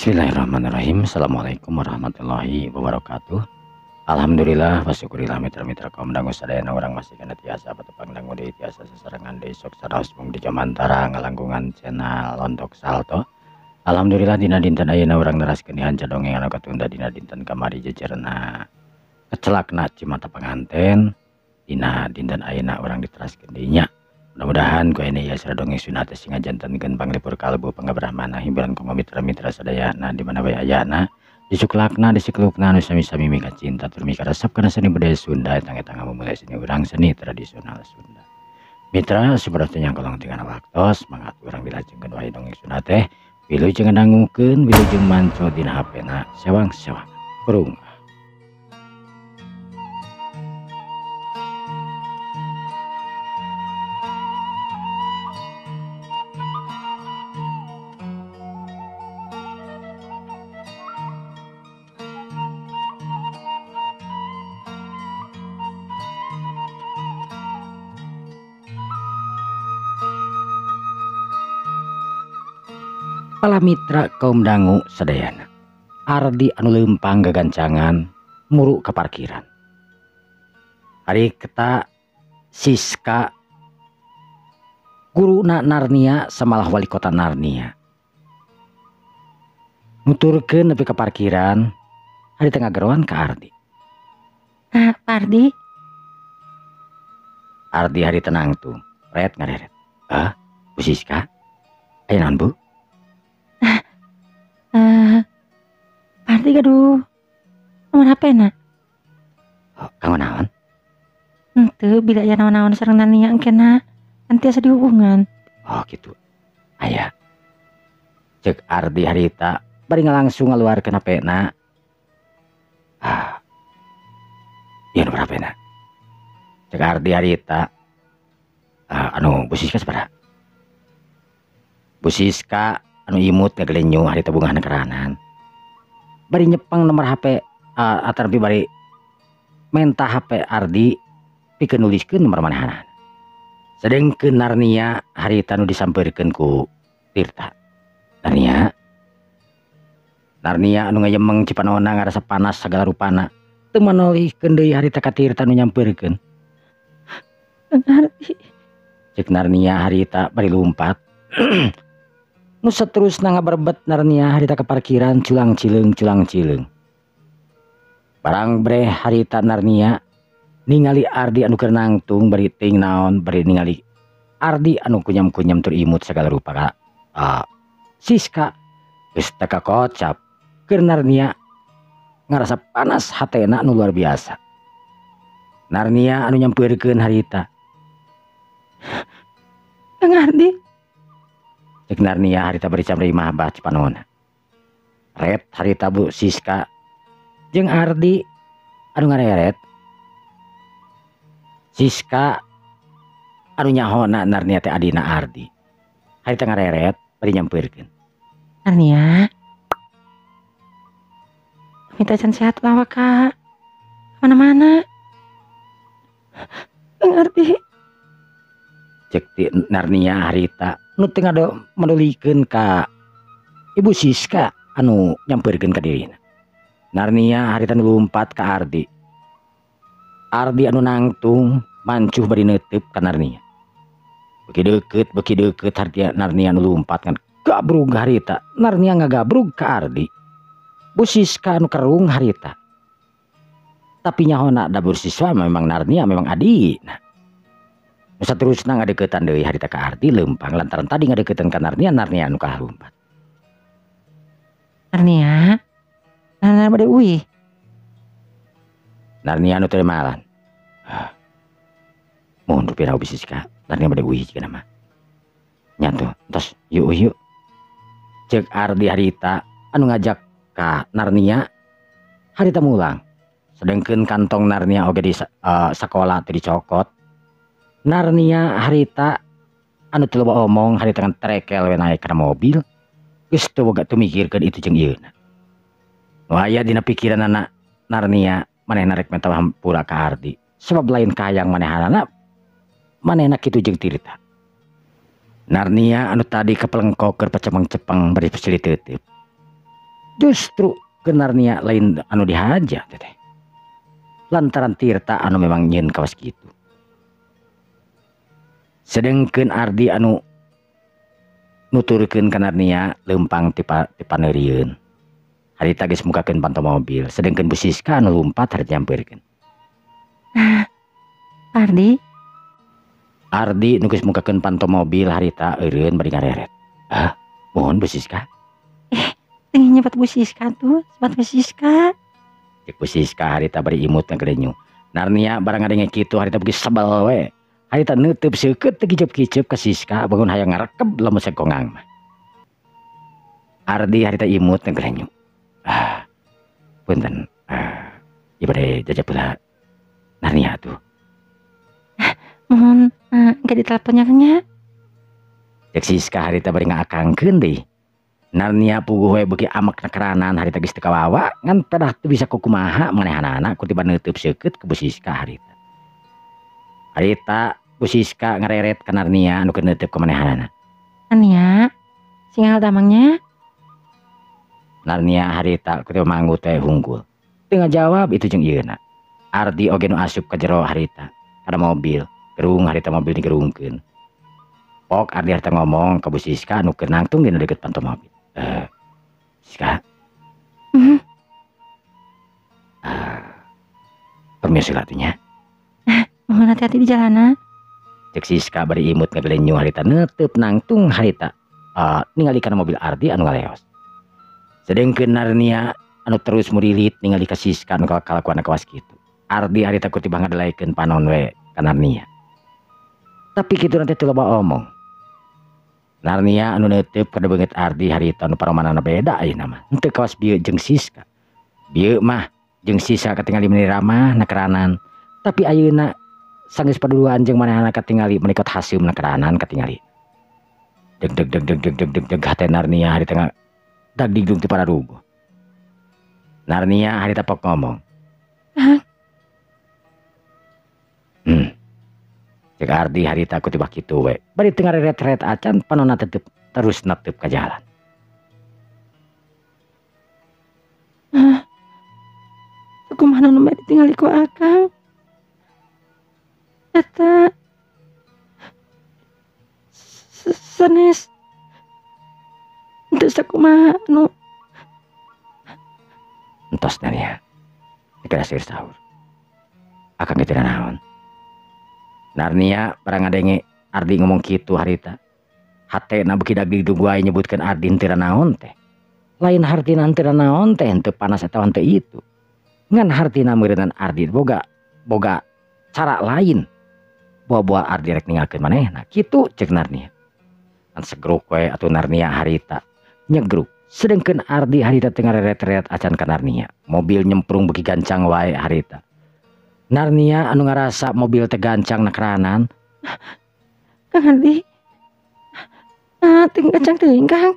Bismillahirrahmanirrahim. Assalamualaikum warahmatullahi wabarakatuh. Alhamdulillah wasyukurillah mitra-mitra kaum dangu sadayana orang masih kena tiasa patepang dangu di tiasa sesarengan di sok saraos mung di jamantara ngalangkungan channel Lontok Salto. Alhamdulillah dina dinten ayeuna urang neraskeun hanca dongeng anu katunda dina dinten kamari jejerna kecelakna Cimata penganten. Dina dinten ayeuna urang diteraskeun deui nya. Mudah-mudahan ku ini ya sira dongeng sunat sing ngajantenkeun panglipur kalbu pangabrahmana hiburan kanggo mitra-mitra sadayana di mana bae ayana disuklakna disiklukna anu sami-sami mika cinta tur mika resep kana seni budaya Sunda tang-tang memulai seni urang seni tradisional Sunda. Mitra sebenarnya yang kolong tinggal waktos semangat urang dilajengkeun wae dongeng sunat teh pilu jeung dangukeun wilujeng manco dina hapena sewang-sewang kurung. Para mitra kaum dangu sadayana Ardi anu lempang gagancangan muru ke parkiran. Hari keta Siska guruna Narnia samalah wali kota Narnia nuturkeun nepi ke parkiran. Hari tengah geroan ke Ardi. Pak Ardi. Ardi hari tenang tuh red ngareret. Bu Siska ayo naon bu? Ardi gaduh nomor HP na. Oh, kamu naon? Henteu bila ya naon-naon sareng Nania engkena kan tiasa dihubungan. Oh gitu. Aya. Cek Ardi harita bari langsung ngaluarkeun HP-na. Ieu nomor HP-na. Cek Ardi harita anu Bu Siska sabaraha? Bu Siska anu imut ngagelenyu harita bungahna keranan. Bari nyepeng nomor HP atarpi bari menta HP Ardi pikeun nuliskeun nomor manehana. Sedengkeun Narnia harita nu disampeurkeun ku Tirta. Narnia anu ngayemeng cipanona ngarasa panas sagala rupana teu manolihkeun deui harita ka Tirta nu nyampeurkeun. Ardi. Cek Narnia harita bari lumpat. Nu saterusna ngaberbet Narnia harita ke parkiran culang cileung. Barang bre harita Narnia ningali Ardi anu keur nangtung bari ting naon bari ningali Ardi anu kunyam-kunyam tur imut sagala rupa ka Siska geus teu kakocap keur Narnia ngarasa panas hatena anu luar biasa. Narnia anu nyampeurkeun harita. Kang Ardi. Cek Narnia harita bari camri mahbah cipanona. Red harita Bu Siska jeung Ardi anu ngareret. Siska anu nyahona Narnia teh adina Ardi. Harita ngareret bari nyampeurkeun. Narnia. Minta can sehat lawa Kak. Mana-mana. Kang Ardi. Cek ti Narnia harita nu teu ngadolikeun ka Ibu Siska anu nyampeurkeun ka dirina. Narnia harita nu lumpat ka Ardi. Ardi anu nangtung mancuh bari neuteub ka Narnia. Beki deukeut harita Narnia anu lumpat kan gabrug harita. Narnia ngagabrug ka Ardi. Bu Siska anu kerung harita. Tapi nyahona da Bu Siska memang Narnia memang adina. Saterusna ngadeuketan deui harita ka Ardi lempang lantaran tadi ngadeuketan ka Narnia anu kalah lumpat. Narnia bade uih. Narnia anu teu malan. Mohon rupiah Bu Siska, Narnia bade uih cikeuna mah. Nyatu, tos yuk. Cek Ardi harita anu ngajak ka Narnia harita mulang. Sedengkeun kantong Narnia oge di sakola teu dicokot. Narnia harita anu teu loba omong harita kan trekel we naek kana mobil geus teu boga teu mikirkeun itu jeung ieuna. Nu aya dina pikiranna Narnia manehna rek menta hampura ka Ardi sebab lain kahayang manehanana manehna kitu jeung Tirta. Narnia anu tadi kepelengkok keur pacemeng-cepeng bari silih teuteub. Justru ke Narnia lain anu dihaja teh. Lantaran Tirta anu memang nyeun kawas kitu. Sedengkeun Ardi anu nuturkeun ka Narnia leumpang ti paneurieun. Harita geus mukakeun panto mobil, sedengkeun Bu Siska anu lumpat harita nyampeurkeun. Ardi nu geus mukakeun panto mobil harita eureun bari ngareret. Mohon Bu Siska. Tinggi nyebat Bu Siska tuh, sebat Bu Siska. Cek Bu Siska harita bari imut ngagrenyu. Narnia barang ngadenge kitu harita beuki sebel we. Harita neuteub seukeut teu kicep-kicep ka Siska bangun hayang ngarekeb lamun sekongang mah. Ardi harita imut ngagrenyu. Punten. Ieu bade jajak heula Narnia tuh. Mohon engke diteleponnya nya. Cek Siska harita bari ngaakangkeun deui. Narnia puguh we beuki amak nakeranan harita geus teu kawawa ngan pedah teu bisa kumaha manehanana ku tiba neuteub seukeut ke Bu Siska harita. Harita Bu Siska ngareret ka Narnia anu keur neuteub ka manehanana. Narnia, singal damangnya. Narnia harita ku tiba manggut teh hungkul. Teu ngajawab itu jeung ieuna. Ardi oge nu asup ka jero harita kana mobil. Gerung harita mobil digerungkeun. Pok Ardi harita ngomong ka Bu Siska anu keur nangtung dina deukeut panto mobil. Siska. Permisi latunya. Mohon hati-hati di jalanan. Cek Siska bari imut ngaglenyu harita neuteub nangtung harita ningali kana mobil Ardi anu ngaleos. Sedengkeun Narnia anu terus murilit ningali ka Siska anu kalakuan kawas kitu. Ardi harita ku tiba ngadelaikeun panon we ka Narnia. Tapi kitu nanti teu loba omong. Narnia anu neuteub kada beungeut Ardi harita anu paromanana beda ayeuna mah. Henteu kawas bieu jeung Siska. Bieu mah jeung Siska katingali meuni ramah nakeranan. Tapi ayeuna sanggeus paduduan jeung manehna katingali menikot haseum nakeranan katingali. Deg hate Narnia harita dag digdung ti pararuguh. Narnia harita pok ngomong. Cek Ardi harita ku tiba kitu we. Bari teu ngareret-ret acan panonna tetep terus netep ka jalan. Kumaha nu ditinggali ku akang. Eta sanes teu sakumaha nu Entos Narnia. Dikira sahur. Akang teu naon. Narnia barang ngadenge Ardi ngomong kitu harita. Hatena beuki dag digdung wae nyebutkeun Ardi teu naon teh. Lain hartina teu naon teh henteu panas eta teu itu. Ngan hartina meureunan Ardi boga cara lain. Buah Ardi rek ninggalkeun manehna. Kitu cek Narnia. Kan segruk we atuh Narnia harita nyegruk. Sedengkeun Ardi harita teu ngareret-ret acan ka Narnia. Mobil nyemprung beuki gancang wae harita. Narnia anu ngarasa mobil teh gancang nakeranan. Kang Ardi. Teu gancang teuing Kang.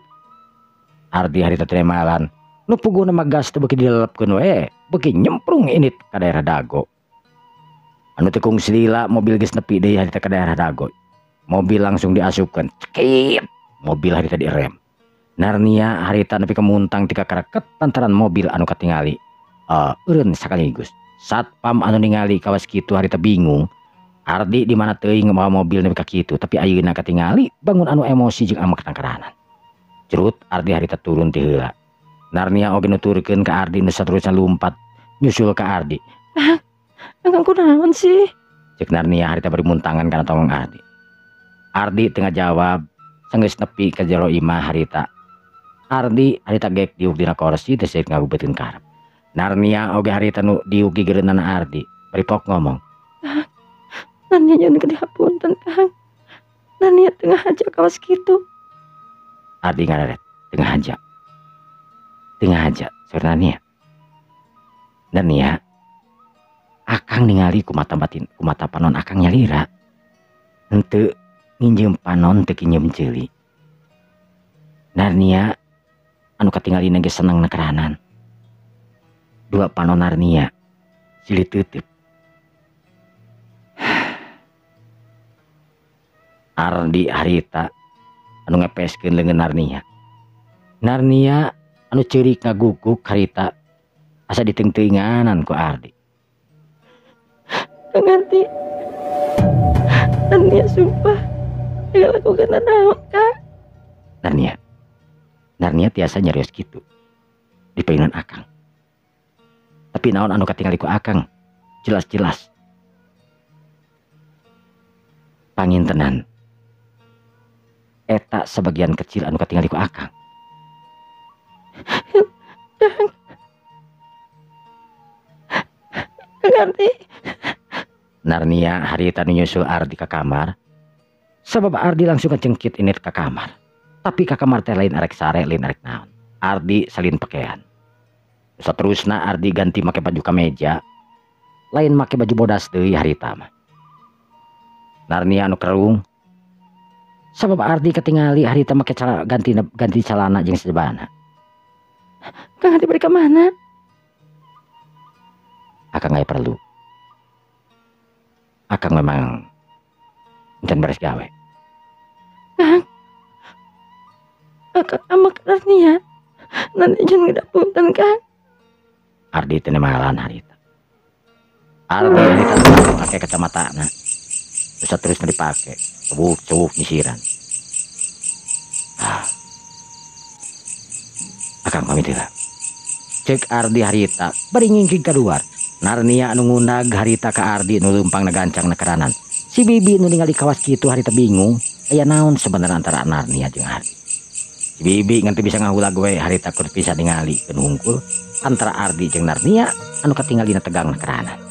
Ardi harita teh malan. Nu puguna mah gas teh beuki dilelepkeun we, beuki nyemprung init ka daerah Dago. Anu teu kungsi lila mobil geus nepi deui harita ka daerah Dago. Mobil langsung diasupkeun. Cekit. Mobil harita direm. Narnia harita nepi ka muntang ti kakareket lantaran mobil anu katingali eureun sakaligus. Satpam anu ningali kawas kitu harita bingung. Ardi di mana teuing ngemawa mobil nepi ka kitu, tapi ayeuna katingali bangun anu emosi jeung amak nakeranan. Cerut Ardi harita turun ti heula. Narnia oge nuturkeun ka Ardi nu saterusna lumpat nyusul ka Ardi. Kang kunaon sih? Cek Narnia harita bari muntangan kana tongong Ardi. Ardi teu ngajawab, sanggeus nepi ka jero imah harita. Ardi harita gek diuk dina kursi teu seuk ngagubeuteun ka hareup. Narnia oge harita nu diuk di geureunana Ardi. Bari pok ngomong. Narnia nyuhun ke dihapunten Kang. Narnia tengah aja kawas kitu. Ardi ngareret, tengah aja, saur Narnia. Narnia, akang ningali ku mata batin, ku mata panon akang nyalira. Henteu nginjeum panon teu kinjeum ceuli. Narnia anu katingali ge seneng nakeranan. Dua panon Narnia silih teuteub. Ardi harita anu ngepeskeun leungeun Narnia. Narnia anu ceurik ngaguguk harita asa ditengtenganan ku Ardi. Kang Ardi, Narnia sumpah dia lakukan naon Kang. Narnia tiasa nyarios gitu di penginan akang. Tapi naon anu katingali ku akang jelas-jelas pangintenan eta sebagian kecil anu katingali ku akang. Kang Ardi. Narnia harita nu nyusul Ardi ke kamar. Sabab Ardi langsung ngecengkit ini ke kamar. Tapi ke kamar teh lain arek sare, lain arek naon. Ardi salin pakaian. Saterusna Ardi ganti make baju kemeja. Lain make baju bodas deui harita mah. Narnia anu kerung. Sabab Ardi ketingali harita make ganti celana jeung sajabana. Kang Ardi balik ke mana? Akang gak perlu. Akang memang jangan beres gawe. Kang, akang sama Narnia. Narnia jangan ngedapunten Kang. Ardi teu nemalan harita. Ardi harita pakai kacamatana. Terus dipake. Cewuk nyisiran. Akang pamit heula. Cek Ardi harita bari ngingking kaluar. Narnia anu ngundag harita ka Ardi nu leumpang nagancang nekeranan. Si Bibi nu ningali kawas kitu harita bingung aya naon sebenarnya antara Narnia jeung Ardi. Si Bibi ngan teu bisa ngahulag we harita keur pisah ningali keun hungkul antara Ardi jeung Narnia anu katinggalina tegang nekeranan.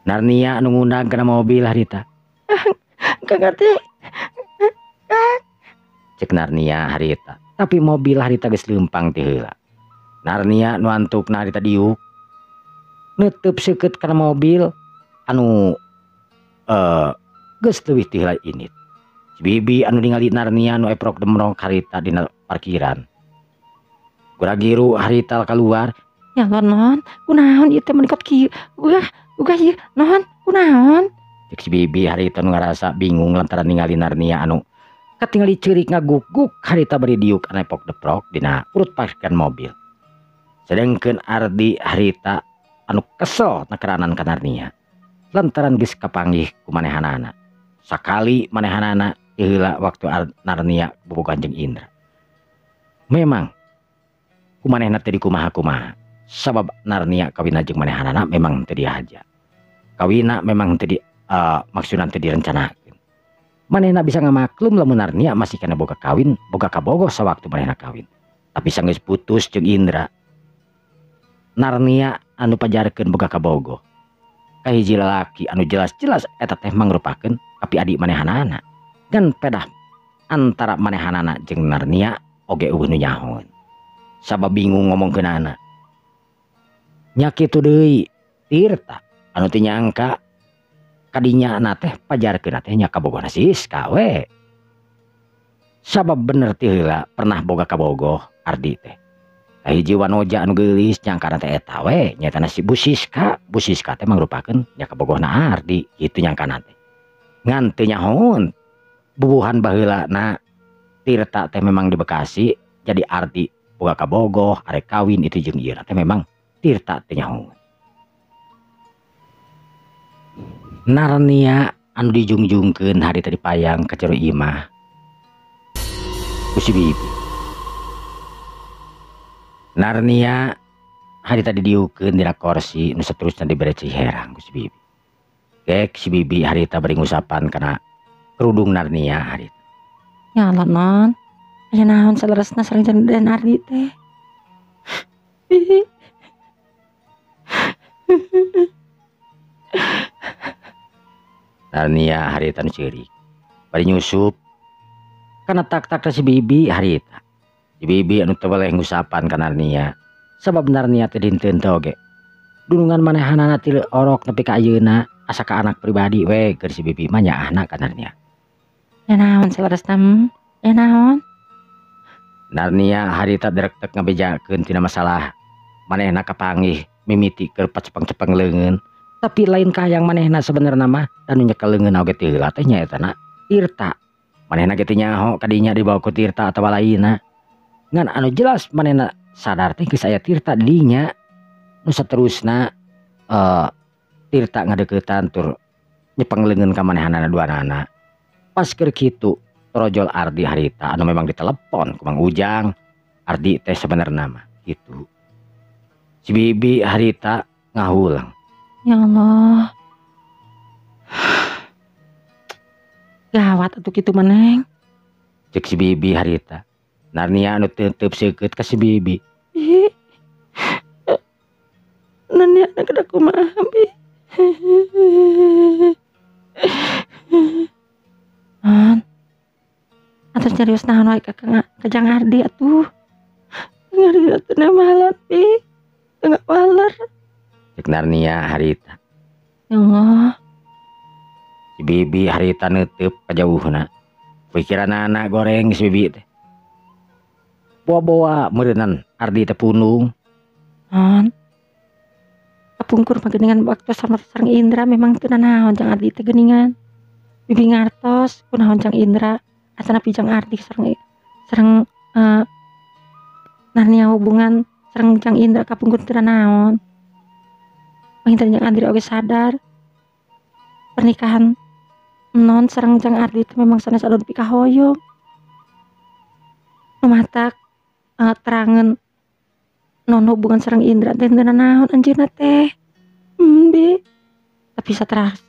Narnia anu ngundag kana mobil harita. Kang Ardi. Cek Narnia harita. Tapi mobil harita geus leumpang ti heula. Narnia nu antukna harita diuk. Neuteub seukeut kana mobil anu geus leuwih ti heula init. Si Bibi anu ningali Narnia nu eprok demrong harita dina parkiran. Gura-giru harita keluar. Ya Allah non, kunaon ieu teh menikot kieu. Uga ieu non, kunaon? Cek si Bibi harita nu ngarasa bingung lantaran ningali Narnia anu katingali ceurik ngaguguk harita bari diuk anu epok deprok dina urut parkiran mobil. Sedengkeun Ardi harita anu kesel nekeranan ka Narnia lantaran geus kapanggih ku manehanana. Sakali manehanana ieu heula waktu Narnia bobogohan jeung Indra. Memang ku manehna teh dikumaha-kumaha. Sabab Narnia kawina jeung manehanana memang teu dihaja. Kawina memang teu maksudna teu direncanakeun. Manehna bisa ngamaklum lamun Narnia masih kana boga kawin, boga kabogoh sawaktu manehna kawin. Tapi sanggeus putus jeung Indra. Narnia anu pajarkeun boga kabogoh. Kahiji lalaki anu jelas-jelas eta teh mangrupakeun api adik manehanana. Dan pedah antara manehanana jeung Narnia oge eueuh nu nyahoan. Sabab bingung ngomongkeunana. Nya kitu deui Tirta anu teu nyangka kadinya teh pajarkeun teh nya kabogohna si Siska we. Sabab bener ti heula pernah boga kabogoh Ardi teh. Hiji wanoja anu geulis nyangkana teh eta we nyatana si Bu Siska. Bu Siska teh mangrupakeun nya kabogohna Ardi kitu nyangkana teh. Ngan teu nyahoan bubuhan baheulana Tirta teh memang di Bekasi jadi Ardi boga kabogoh arek kawin itu jeung ieu teh memang Tirta teh nyahoan. Narnia anu dijungjungkeun harita dipayang ka jero imah ku si Bibi. Narnia harita didiukeun dina kursi nu saterusna dibere ciherang ku si Bibi. Kek si Bibi harita bari ngusapan kana kerudung Narnia harita. Ya Allah non, aya naon saleresna sareng dan Ardi teh. Narnia harita nu ceurik bari nyusup Karena tak si bibi harita. Si bibi anu teu boleh ngusapan ka Narnia. Sabab Narnia teh dinten teh oge. Dulungan manehanana ti orok nepi ka ayeuna asa ka anak pribadi we keur si bibi mah nyaahna ka Narnia. Ya naon saudara-saudara? Ya naon? Narnia harita derek-tek ngabejakeun tina masalah manehna kapanggih mimiti keur pacepeng-cepeng leungeun. Tapi lain kahayang manehna sebenarnya mah anu nyekel leungeun oge teh heula teh nyaeta Tirta. Manehna ge teh nyaho kadinya dibawa ku Tirta atawa lainna. Ngan anu jelas manehna sadar teh geus aya Tirta di dinya. Nu saterusna Tirta ngadeuketan tur nyepeng leungeun ka manehanana duanana. Pas keur kitu torojol Ardi harita anu memang ditelepon ku Mang Ujang. Ardi teh sebenarnya mah gitu. Si bibi harita ngahulang. Ya Allah. Gawat atuh kitu meneng. Cek si bibi harita. Narnia anu teup seukeut ka si bibi. Ih. Nani anak kada kumaha bi. An. Atus serius naon wae Kajang Ardi atuh. Ardi atuh namalan bi. Enggak waler. Cek Narnia harita. Ya Allah. Si bibi harita neuteub kajauhna. Pikiran anak goreng si bibi teh. Bawa-bawa meureunan Ardi teh punung. An. Kapungkur pageningan waktu sama sareng Indra memang teu naon Jang Ardi teh geuningan. Bibi ngartos kunaon Jang Indra asana Jang Ardi sareng Narnia hubungan sareng Jang Indra kapungkur teu naon. Panginten Jang Ardi oge sadar pernikahan non sareng Jang Ardi itu memang sanes alun pikahoyong. Numatak terangen non hubungan sareng Indra teh teu naon anjeunna teh. Bi. Tapi sateras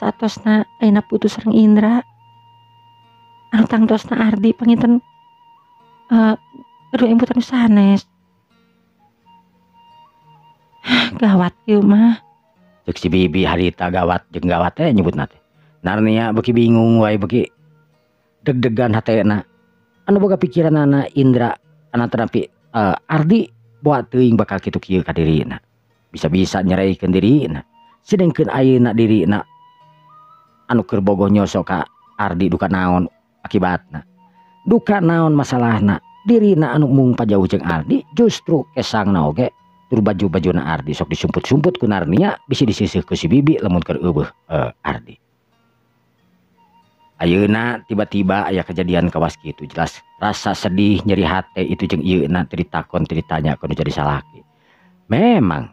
saatosna ayeuna putus sareng Indra. Anu tangtosna Ardi panginten kedua imputan sanes. Gawat ieu mah. Cek si bibi harita gawat jeung gawat teh nyebutna teh. Narnia beuki bingung wae beuki deg-degan hatena. Anu boga pikiranana Indra anu terapi Ardi buat teuing bakal kitu kieu ka dirina. Bisa-bisa nyeraikeun dirina. Sedengkeun ayeuna dirina anu keur bogoh nyosok ka Ardi duka naon akibatna. Duka naon masalahna. Dirina anu mung pajauh jeung Ardi justru kesangna oge tur baju-bajuna Ardi sok disumput-sumput ku Narnia bisi disisih ku si bibi lamun keur eueuh Ardi. Ayeuna tiba-tiba aya kejadian kawas kitu jelas rasa sedih nyeri hate itu jeung ieuna teu ditakon teu ditanya kudu jadi salaki. Memang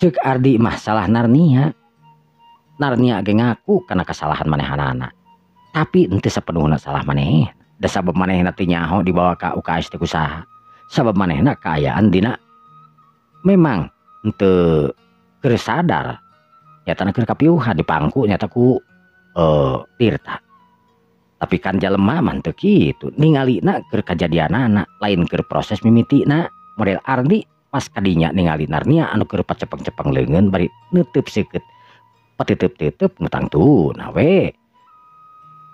ceuk Ardi mah salah Narnia. Narnia ge ngaku kana kesalahan manehanana. Tapi henteu sapenuhna salah maneh. Da sabab manehna teu nyaho dibawa ka UKS teh kusaha. Sabab manehna kaayaan dina memang henteu keur sadar nyatana keur kapiuhan dipangku nyata ku Tirta. Tapi kan jelema mah teu kitu ningalina keur kajadianana lain keur proses mimitina. Model Ardi pas kadinya ningali Narnia anu keur pacepeng-cepeng leungeun bari neuteub seukeut pateuteub-teuteub nu tangtuna we.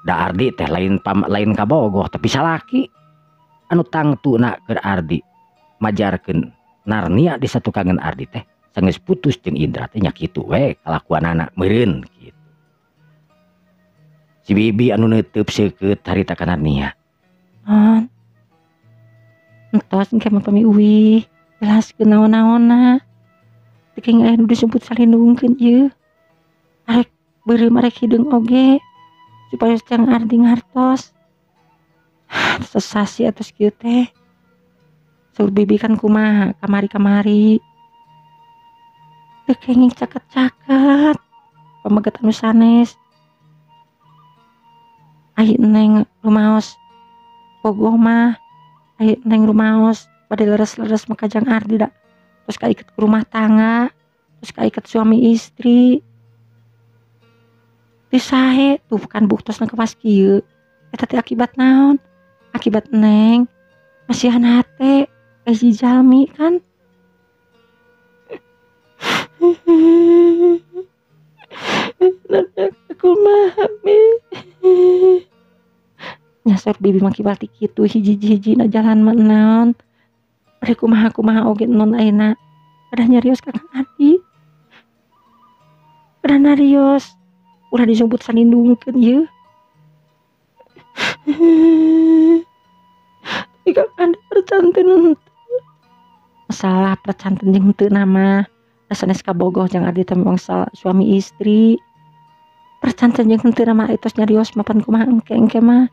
Da Ardi teh lain kabogoh tapi salaki anu tangtuna keur Ardi majarkeun Narnia disatukangan Ardi teh sanggeus putus jeung Indra teh nya kitu we kalakuanana meureun kitu. Si bibi anu neuteub seukeut harita ka Narnia. Non. Entos engke mah pami uwi jelaskeun naon-naonna. Teu kenging aya nu disebut salindungkeun ieu. Arek beureum arek hideung oge supaya Jang Ardi ngartos. Sesasi atus kieu teh. Saur bibi kan kumaha kamari-kamari. Teu kenging caket-caket. Pamaget anu sanes. Ai neng rumaos bogoh mah. Ai neng rumaos bade leres-leres maka Jang Ardi da. Terus kaiket ke rumah tangga. Terus kaiket suami istri. Teu sae tuh bukan buktosna kepas kieu. Eta teh akibat naon? Akibat neng masihan hate hiji jalmi kan. Kumaha mi? nyasar bibi maki balik gitu hiji-hiji na jalan menon. Bari kumaha oge non ayeuna kada nyarios Kakang Ardi. Kada nyarios. Ulah disebut salindungkeun ieu. Tapi Kakang Ardi percanten henteu. Masalah percanten jeung henteu nama. Sanes kabogoh jeung Ardi teh memang suami istri. Percanten jeung henteu nama etos nyarios mapan kumaha engke mah.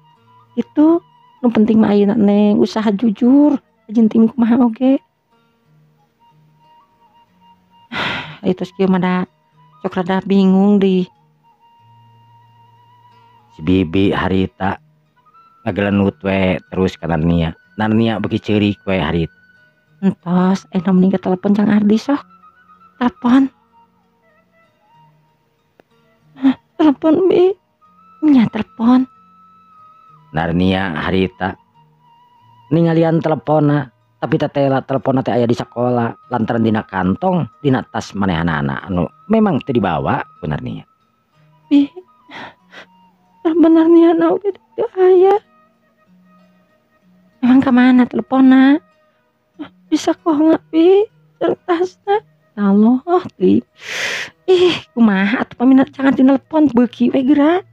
Itu nu penting mah ayeuna neng usaha jujur. Jeung tim kumaha oge. Etos kieu mah da sok rada bingung deui. Si bibi harita ngagelenut we terus ka Narnia. Narnia beuki ceurik we harita. Entos aya nu mending ke telepon Jang Ardi sok. Telepon. Telepon bi. Nya telepon. Narnia harita ningalian telepona tapi tetela telepona teh aya di sekolah lantaran dina kantong dina tas manehanana anu memang teu dibawa ku Narnia. Bi. Bener nih oge teu aya. Emang ka mana teleponna? Di sekolah bi, jeung tasna. Allah, Bi. Kumaha atuh paminat jangan dinelepon beuki we geura.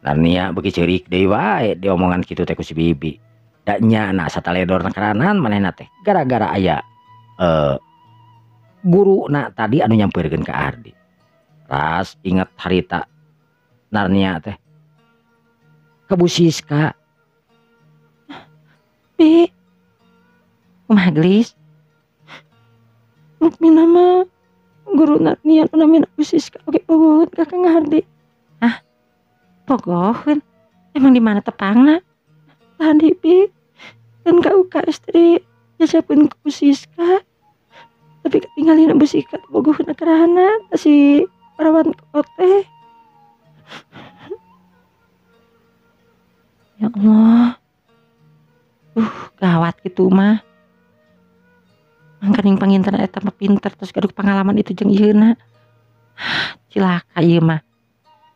Narnia beuki ceurik deui wae diomongan kitu teh ku si bibi. Da nya na sataledor karanan manehna teh gara-gara aya guruna tadi anu nyampeurkeun ka Ardi. Ras inget harita Narnia teh ke Bu Siska. Bi. Kumaha gelis? Mina mah guru Narnia nu namina Bu Siska oge pogoheun Kakang Ardi. Hah? Pogoheun? Emang di mana tepangna? Tadi Bi. Dan ka UKS tadi jajakeun ku Bu Siska. Tapi ketinggalin Bu Siska pogoheun akerana si parawan kote. Ya Allah. Gawat gitu mah. Mangkaning panginten eta mah pinter terus gaduk pengalaman itu jeung ieuna. Cilaka ieu mah.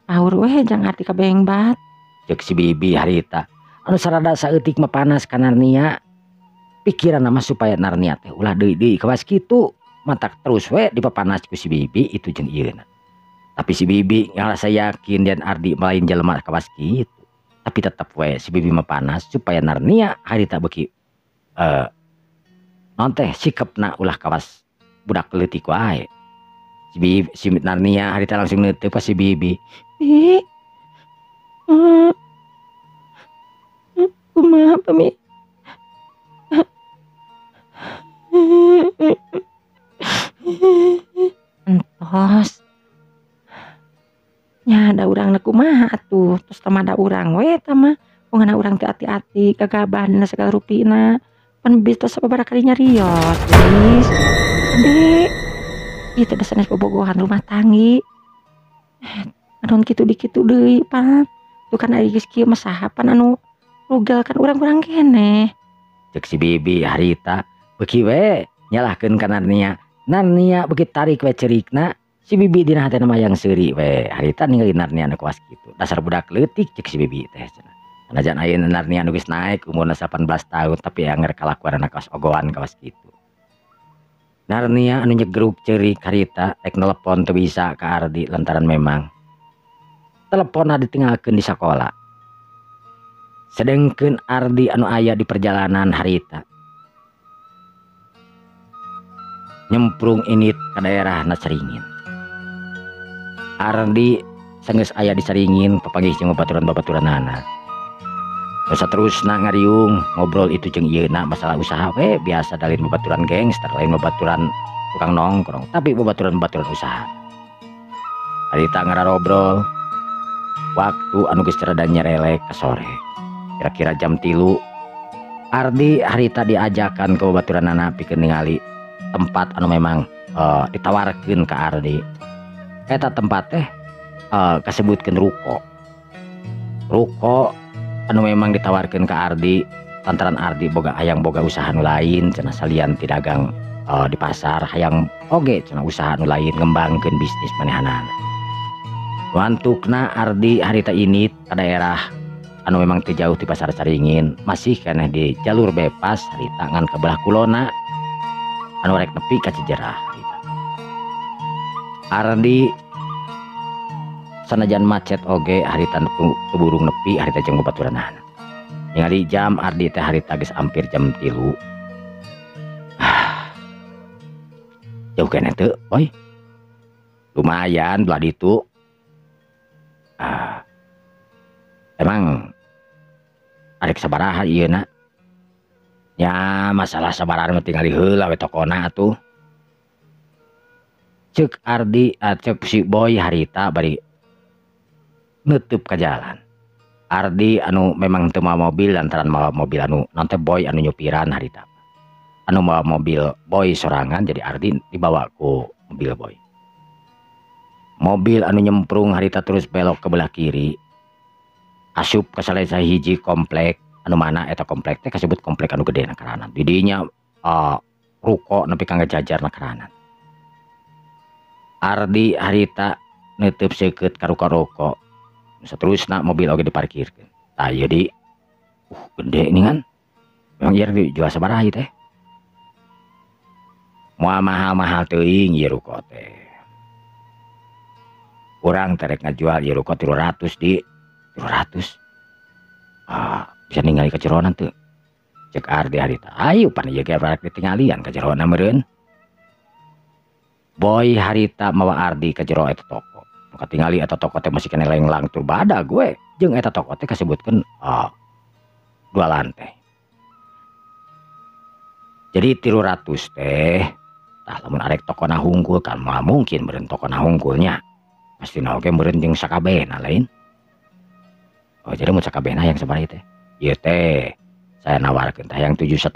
Paur we Jang Ardi kabeng bat. Cek si bibi harita anu sarada saeutik mah panas ka Narnia. Pikiranna mah supaya Narnia teh ulah deui kawas kitu. Matak terus we dipapanas ku si bibi itu jeung ieuna. Tapi si bibi ngarasa yakin dan Ardi lain jelema kawas kitu. Tapi tetap we si bibi mah panas supaya Narnia harita beuki non teh sikepna ulah kawas budak leutik wae. Si Narnia harita langsung neuteuk ka si bibi. Bi. Kumaha pami? Entos. Nya ada urang kumaha atuh terus tamada urang we eta mah pungana urang teh hati-hati gagabah dina segala rupina pan bisa sababaraha kali nyarios geus gede ieu teh sanes bobogohan rumah tanggi anon kitu di kitu deui pan tuh kan ari geus kieu mah saha pan anu rugalkan urang-urang keneh. Cek si bibi harita beuki we nyalahkeun ka Narnia. Narnia beuki tarik we ceurikna. Si bibi dina hatena mah yang seuri we harita ninggalin Narnia anu kawas kitu. Dasar budak leutik cek si bibi teh cenah. Sanajan ayeuna Narnia anu geus naek umurna 18 tahun tapi anger kalakuan kawas ogohan kawas kitu. Narnia anu nyegruk ceurik harita rek nelepon teu bisa ka Ardi lantaran memang teleponna ditinggalkeun di sakola. Sedengkeun Ardi anu aya di perjalanan harita nyemprung init ka daerah Saringin. Ardi sanggeus aya di Saringin papanggih jeung babaturan-babaturanana. Saterusna ngariung ngobrol itu jeung ieuna masalah usaha we biasa dalin babaturan gangster lain babaturan tukang nongkrong tapi babaturan-babaturan usaha. Harita ngararobrol waktu anu geus rada nyerelek ke sore. Kira-kira jam 3 Ardi harita diajakan ke babaturanana pikeun ningali tempat anu memang ditawarkeun ka Ardi. Eta tempat teh kasebutkeun ruko anu memang ditawarkeun ka Ardi lantaran Ardi hayang boga usaha anu lain cenah salian ti dagang di pasar hayang oge cenah usaha anu lain ngembangkeun bisnis manehanana. Wantukna Ardi harita init ka daerah anu memang teu jauh di pasar Caringin, masih kena di jalur bebas harita ngan ke belah kulona anu rek nepi ka Cijerah harita. Ardi sanajan macet oge harita teburung nepi harita jeung babaturanana. Ningali jam Ardi teh harita geus hampir jam 3. Jauh kene teu, boy. Lumayan belah ditu. Emang arek sabaraha ieu na? Ya masalah sabaraha mah tinggal heula we tokona atuh. Ceuk Ardi ceuk si Boy harita bari nutup ka jalan. Ardi anu memang teu mawa mobil lantaran mawa mobil anu nanti Boy anu nyupiran harita. Anu mawa mobil Boy sorangan jadi Ardi dibawa ku mobil Boy. Mobil anu nyemprung harita terus belok ke belah kiri. Asup ke salesa hiji komplek anu mana eta komplek teh kasebut komplek anu gede na karanan. Di dinya ruko nepi ka ngajajar na karanan. Ardi harita neuteub seukeut ka ruko-ruko. Saterusna mobil oge diparkirkeun. Tah ieu di gede ningan. Memang ieu dijual sabaraha ieu teh? Moal mahal-mahal teuing ieu ruko teh. Urang terek ngajual ieu ruko 300 di 300. Bisa ningali ka jeronan teu? Cek Ardi harita. Ayo pan ieu ge rek ditingalian ka jerona meureun. Boy harita mawa Ardi ka jero eta toko. Nu katingali eta toko teh masih kena lenglang tur badag we. Jeung eta toko teh kasebutkeun 2 lantai. Jadi 300 teh. Tah lamun arek tokona hungkul kan mah mungkin meureun tokona hungkulnya. Pastina oge meureun jeung sakabehna lain. Oh jadi mau sakabehna yang sabaraha teh? Ieu teh saya nawarkeun teh yang 7,5.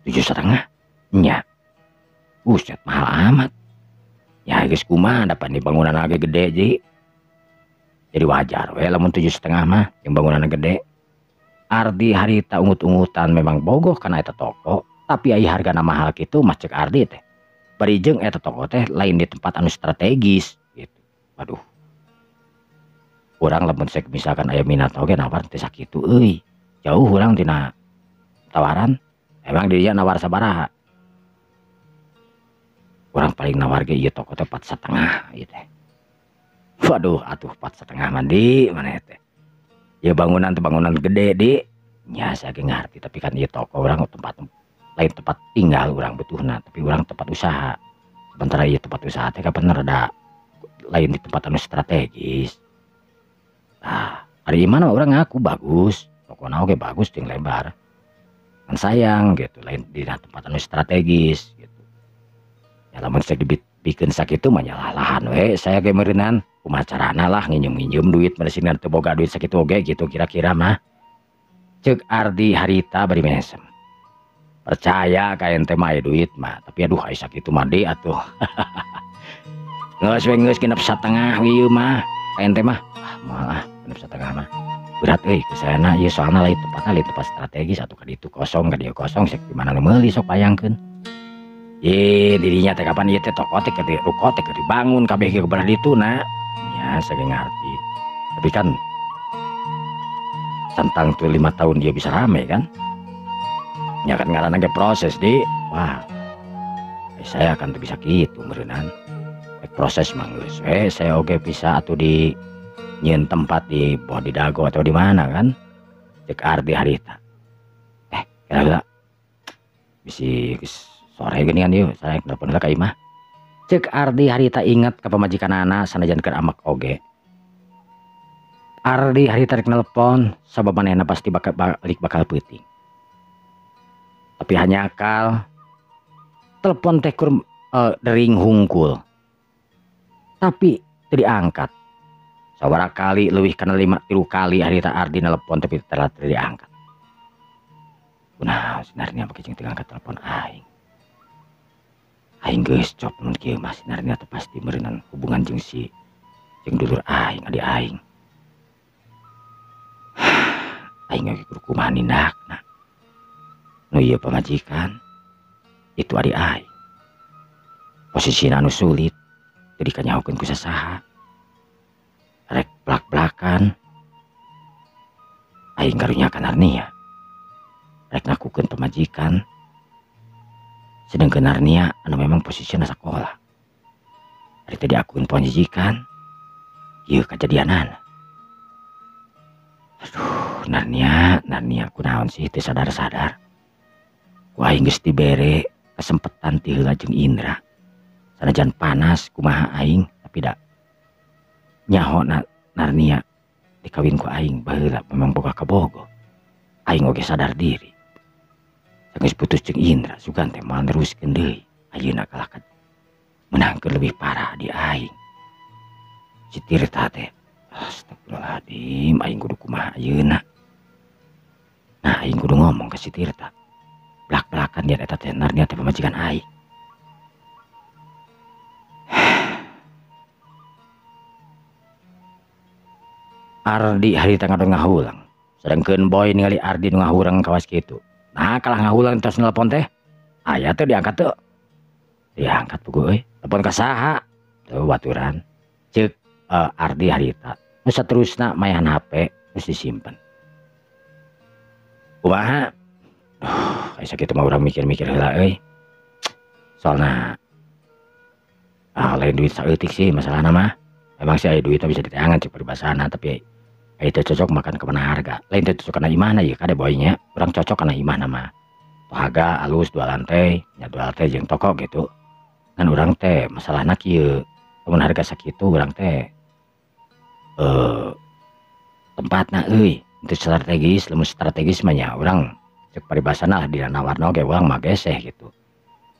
7,5? Nya. Buset mahal amat. Ya geus kumaha dapan di bangunan age gede ji. Jadi wajar we lamun 7,5 mah yang bangunan gede. Ardi harita ungut-ungutan memang bogoh kana eta toko, tapi aya hargana mahal kitu mah cek Ardi teh. Bari jeung eta toko teh lain di tempat anu strategis gitu. Waduh. Urang lamun sek misalkan aya minat oge nawar teh sakitu euy. Jauh urang tina tawaran. Emang dia nawar sabaraha? Urang paling nawar ge ieu toko teh 4,5 ieu teh. Waduh atuh 4,5 mandi mana teh. Ieu bangunan teh bangunan gede di. Nya saya ge ngarti tapi kan ieu toko urang tempat lain tempat tinggal urang butuhna tapi urang tempat usaha. Sementara ieu tempat usaha teh kapan rada lain di tempat anu strategis. Hari mana orang ngaku bagus, tokona oge bagus jeung lebar. Kan sayang gitu, lain di tempat anu strategis gitu. Ya lamun saya dibikeun sakitu mah nyalahan we, saya ge meureunan kumaha carana lah nginjem duit meresina teu boga duit sakitu oge gitu kira-kira mah. Ceuk Ardi harita bari mesem. Percaya ka ente mah aya duit mah, tapi aduh aya sakitu mah di atuh. Geus we geus 6,5 ieu mah. Ka ente mah moal 6,5 mah. Berat euy ku saena ieu soalna lain tempatna lain tempat strategis atuh ka ditu kosong ka dieu kosong sek di mana nu meuli sok payangkeun. Dirinya teh kapan ieu teh toko teh ke ruko teh keur dibangun kabeh ge belah ditu na. Ya saya ngarti. Tapi kan tentang tuh 5 tahun dia bisa rame kan. Ya kan ngaranna ge proses di. Wah. Saya akan tuh bisa gitu meureunan. Proses mah geus we saya oge bisa atuh di nyieun tempat di di Dago atau di mana kan. Cek Ardi harita. Kira-kira bisi sore gini kan yuk saya telepon ka imah. Cek Ardi harita inget ka pamajikanana sanajan keur amak oge. Ardi harita rek nelpon sabab manehna pasti bakal peuting. Tapi hanya akal telepon teh kur dering hungkul. Tapi teu diangkat. Sabaraha kali leuwih kana 3 kali harita Ardi nelpon tapi teu diangkat. Kunaon sinarnya bake jeung teu angkat telepon aing. Aing geus cop mun kieu mah sinarnya teh pasti meureunan hubungan jeung jeung dulur aing adi aing. Aing ge kudu kumaha nindakna. Nu ieu pamajikan itu adi aing. Posisina anu sulit teu dikanyahokeun ku sasaha. Rek blak-blakan aing karunyakan Narnia rek ngakukeun pamajikan sedangkan Narnia anu memang posisinya sekolah ari teh diakukeun pamajikan ieu kejadianan. Aduh, Narnia kunaon sih teu sadar-sadar ku aing geus dibere kesempatan ti heula jeung Indra sanajan panas kumaha aing tapi da nyaho Narnia dikawin ku aing baheula memang boga kabogo aing oge sadar diri geus putus jeung Indra sugan teh moal neruskeun deui ayeuna kalah menangkeun lebih parah di aing si Tirta teh astagfirullahaladzim aing kudu kumaha ayeuna. Nah aing kudu ngomong ke si Tirta belak-belakan dia eta teh Narnia teh pamajikan aing. Ardi hari tengah ngahulang sedangkan boy ningali Ardi ngahurang kawas gitu. Nah kalah ngahulang terus nelpon teh aya teh diangkat tuh diangkat pugu euy telepon ka saha tuh baturan ceuk Ardi harita nu saterusna mayan HP geus disimpen kumaha aya sakitu mah urang mikir-mikir heula euy soalna lain duit saeutik sih masalahna mah memang sih aya duitnya bisa diteangan cek peribasana tapi itu cocok makan kemana harga lain itu cocok karena imahna ya kade boynya kurang cocok karena imahna mah harga alus 2 lantai nya 2 lantai jeung toko gitu kan urang teh masalahna kieu lamun harga sakitu urang teh tempatna euy itu strategis lamun strategis mah nya urang cek paribasana lah dina nawarna oge urang mah geseh gitu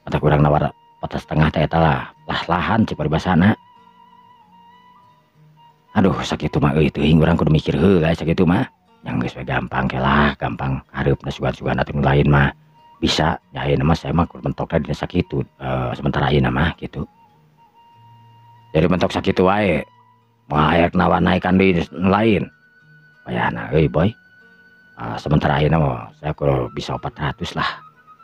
mata urang nawar 4,5 teh eta lah lahan cek paribasana. Aduh sakitu mah euy teuing urang kudu mikir heula sakitu mah yang geus we gampang ke lah gampang hareupna sugan-sugan atuh lain mah bisa nya ayeuna mah saya mah kudu mentok dina sakitu sementara ayeuna mah gitu jadi mentok sakitu wae moal aya nawan-naekan di lain bayana euy boy sementara ayeuna mah saya kudu bisa 400 lah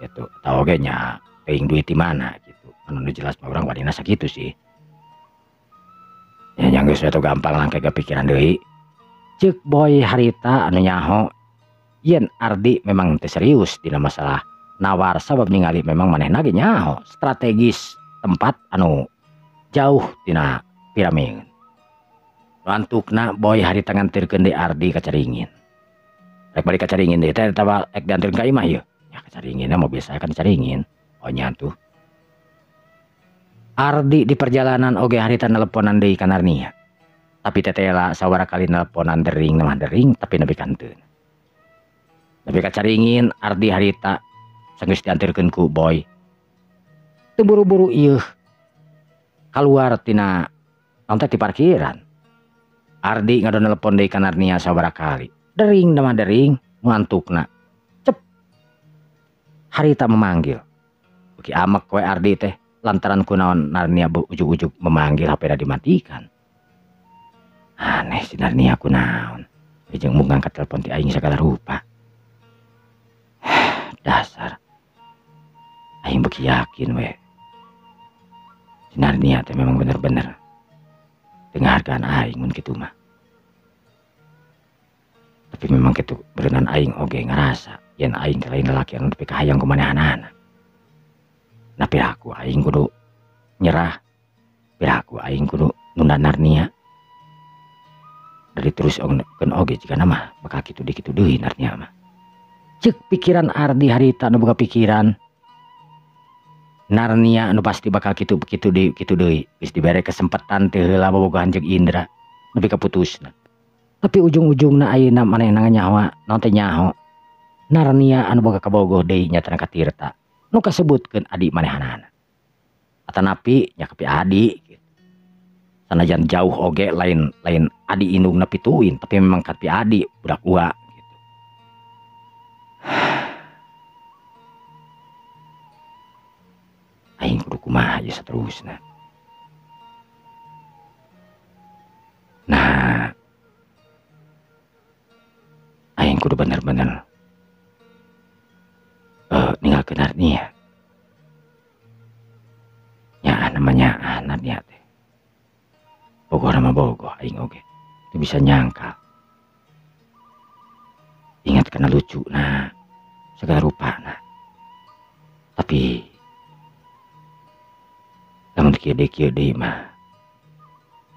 gitu tau oge nya teuing duit di mana gitu anu jelas mah urang wadina sakitu sih. Ya yang geus itu gampang langke kepikiran deui ceuk boy harita anu nyaho yen Ardi memang teu serius dina masalah nawar sabab ningali memang manehna ge nyaho strategis tempat anu jauh tina pirameun lantukna boy harita ngantirkeun deui Ardi ka Caringin rek bari ka Caringin deui teh eta ek dianterkeun ka imah ieu nya ka Caringinna mobil saya kan Caringin oh nya tuh Ardi di perjalanan oge harita nelponan deui ka Narnia tapi tetela sawara kali nelponan dering tapi nepi kanteun nepi ka Caringin Ardi harita sanggeus dianterkeun ku boy teu buru-buru ieu kaluar tina naon teh ti parkiran Ardi ngadon nelpon deui ka Narnia sawara kali dering ngantukna cep harita memanggil beuki amek we Ardi teh lantaran kunaon Narnia ujug-ujug memanggil HP dimatikan aneh si Narnia kunaon jeung mung ngangkat telepon ti aing segala rupa dasar aing beuki yakin we si Narnia teh memang bener-bener dengarkan aing mun kitu mah tapi memang kitu berenang aing oge ngerasa yen aing lain lalaki anu nepi ka hayang kumanehanana nah piraku aing kudu nyerah piraku aing kudu nunda Narnia dari terus kan oge jika nama bakal kitu deui Narnia mah ceuk pikiran Ardi harita anu boga pikiran Narnia anu pasti bakal kitu deui geus dibere kesempatan teu heula bobogohan jeung Indra nepi ka putusna tapi ujung-ujungna ayeuna manehna nyawa naon teh nyaho Narnia anu boga kabogoh deui nyatana ka Tirta nu kasebutkeun adik manehanana atanapi nya kapi adik gitu. Sanajan jauh oge lain adik indungna pituin tapi memang kapi adik budak ua gitu. Aing kudu kumaha ieu saterusna. Nah aing kudu bener-bener ninggalkeun Narnia nya namanya Narnia teh bogoh nama bogoh aing oge teu bisa nyangka karena lucu nah segala rupa nah. Tapi lamun kieu deui mah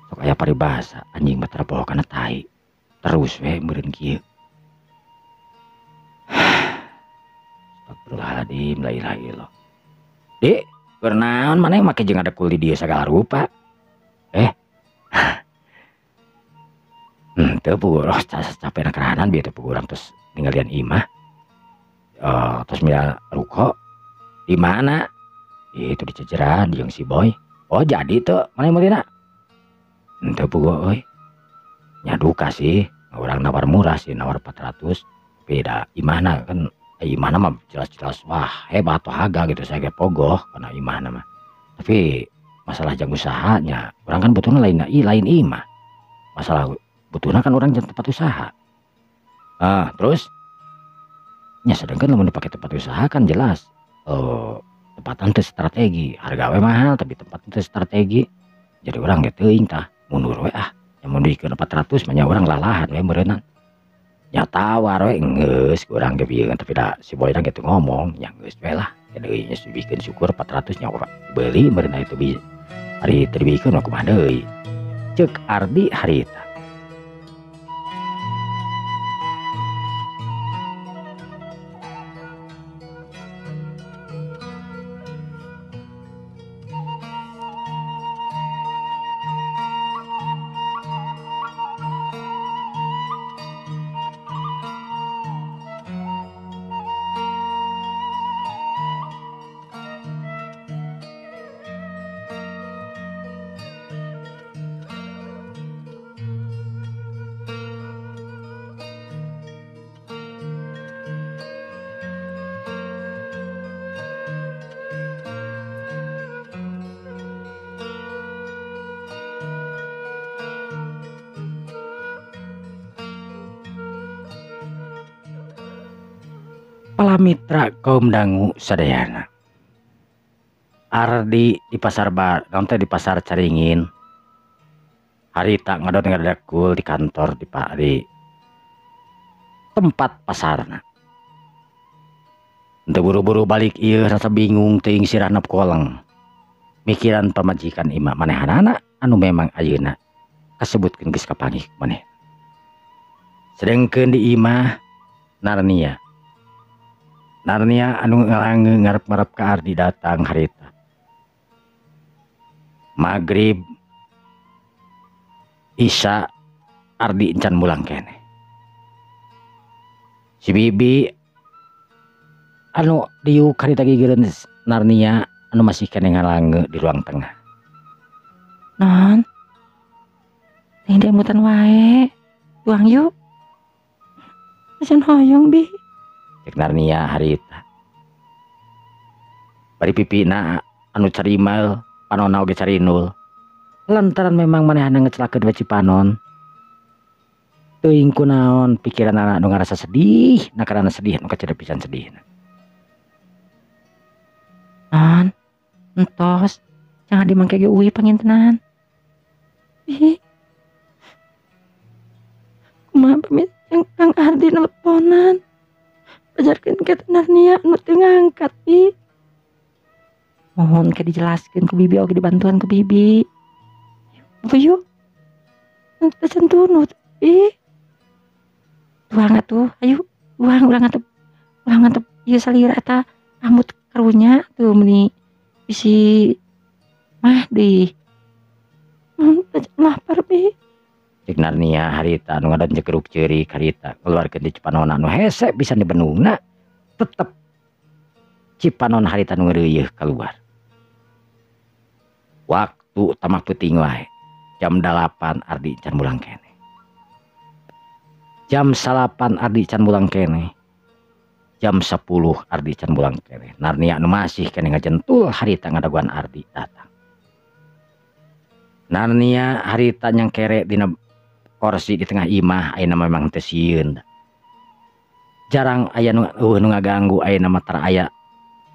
sok aya paribasa anjing mah tarapoho kana tai terus we meureun kieu. Astagfirullahaladzim, la ilaha illallah. Dek, keur naon maneh make jeung ngadekul di dieu sagala rupa? Teu puguh capena kerahanan bieu teu puguh urang terus ninggalian imah. Terus mila ruko di mana? Itu di Ceceran jeung si Boy. Oh jadi tuh maneh meulina? Teu puguh euy. Nya duka sih, urang nawar murah sih nawar 400. Beda imahna kan imahna mah jelas-jelas wah hebat tuh harga gitu saya ge pogoh kana imahna mah. Tapi masalah jang usahanya, urang kan butuhna lain imah. Masalah butuhna kan orang jeung tempat usaha. Terus nya sedangkan lamun dipake tempat usaha kan jelas tempatan teu strategi, harga we mahal tapi tempat teu strategi. Jadi urang ge teuing tah mundur we nya mun dikeun 400 mah nya urang lalahan we meureunan. Nya tawar we geus urang ge pieun tapi da si Boy da gitu ngomong nya geus we lah. Deui nya bikin syukur 400 nya urang beuli meureunan itu bi hari teu dibikeun mah kumaha deui. Ceuk Ardi harita. Para mitra kaum dangu sadayana. Ardi di pasar nanti di pasar Caringin. Harita ngadot ngadakul di kantor di tempat pasarna. Teu buru-buru balik ieu rasa bingung teuing siranep koleng. Mikiran pamajikan imah manehanana anu memang ayeuna kasebutkeun geus kapanggih maneh. Sedengkeun di imah Narnia anu ngarep-ngarep ka Ardi datang harita. Magrib Isya Ardi encan mulang kene. Si Bibi anu diuk harita gigireun Narnia anu masih kene ngalange di ruang tengah. Non, teh demutan wae, tuang yuk. Acan hoyong bi. Cek Narnia harita. Bari pipina anu carimal panonna oge carinul. Lantaran memang manehna ngecelakeun we Cipanon. Teuing kunaon pikiran anak nu ngarasa sedih, nakarana sedih nu kacidep pisan sedihna. Non, entos jangan dimangke ge uwi pangintenan. Ih. Kumaha pamit yang Kang Ardi nelponan. Ajarkeun ke Narnia anu teu ngangkat ih. Mohon ke dijelaskeun ku Bibi oge dibantuan ku Bibi. Yuk. Nanti centunut ih. Tuang atuh, ayo ulang antep ieu salira eta rambut karunya tuh meuni bisi mah deui. Lapar bi. Cek Narnia harita anu ngadan jegeruk ceurik harita keluarkeun di Cipanon anu hese pisan di Bandungna tetep Cipanon harita nu ngeureuyeuh keluar. Waktu tamah peuting wae jam 8 Ardi can mulang kene. Jam 8 Ardi can mulang kene. Jam 10 Ardi can mulang kene. Narnia anu masih kene ngajentul harita ngadaguan Ardi datang. Narnia harita nyang kere dina kursi di tengah imah ayeuna memang teu sieun. Jarang aya nu ngaganggu ayeuna mah tara aya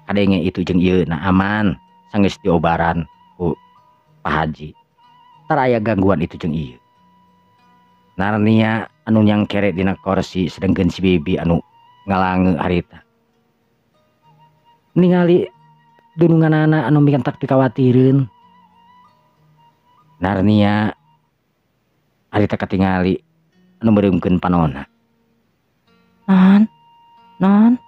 kadenge itu jeung ieu na aman sanggeus diobaran ku Pak Haji. Tara aya gangguan itu jeung ieu. Narnia anu nyang kere dina kursi sedengkeun si Bibi anu ngalange harita ningali dununganana anu bikin tak dikawatireun. Narnia harita katingali anu mereumkeun panonna. Non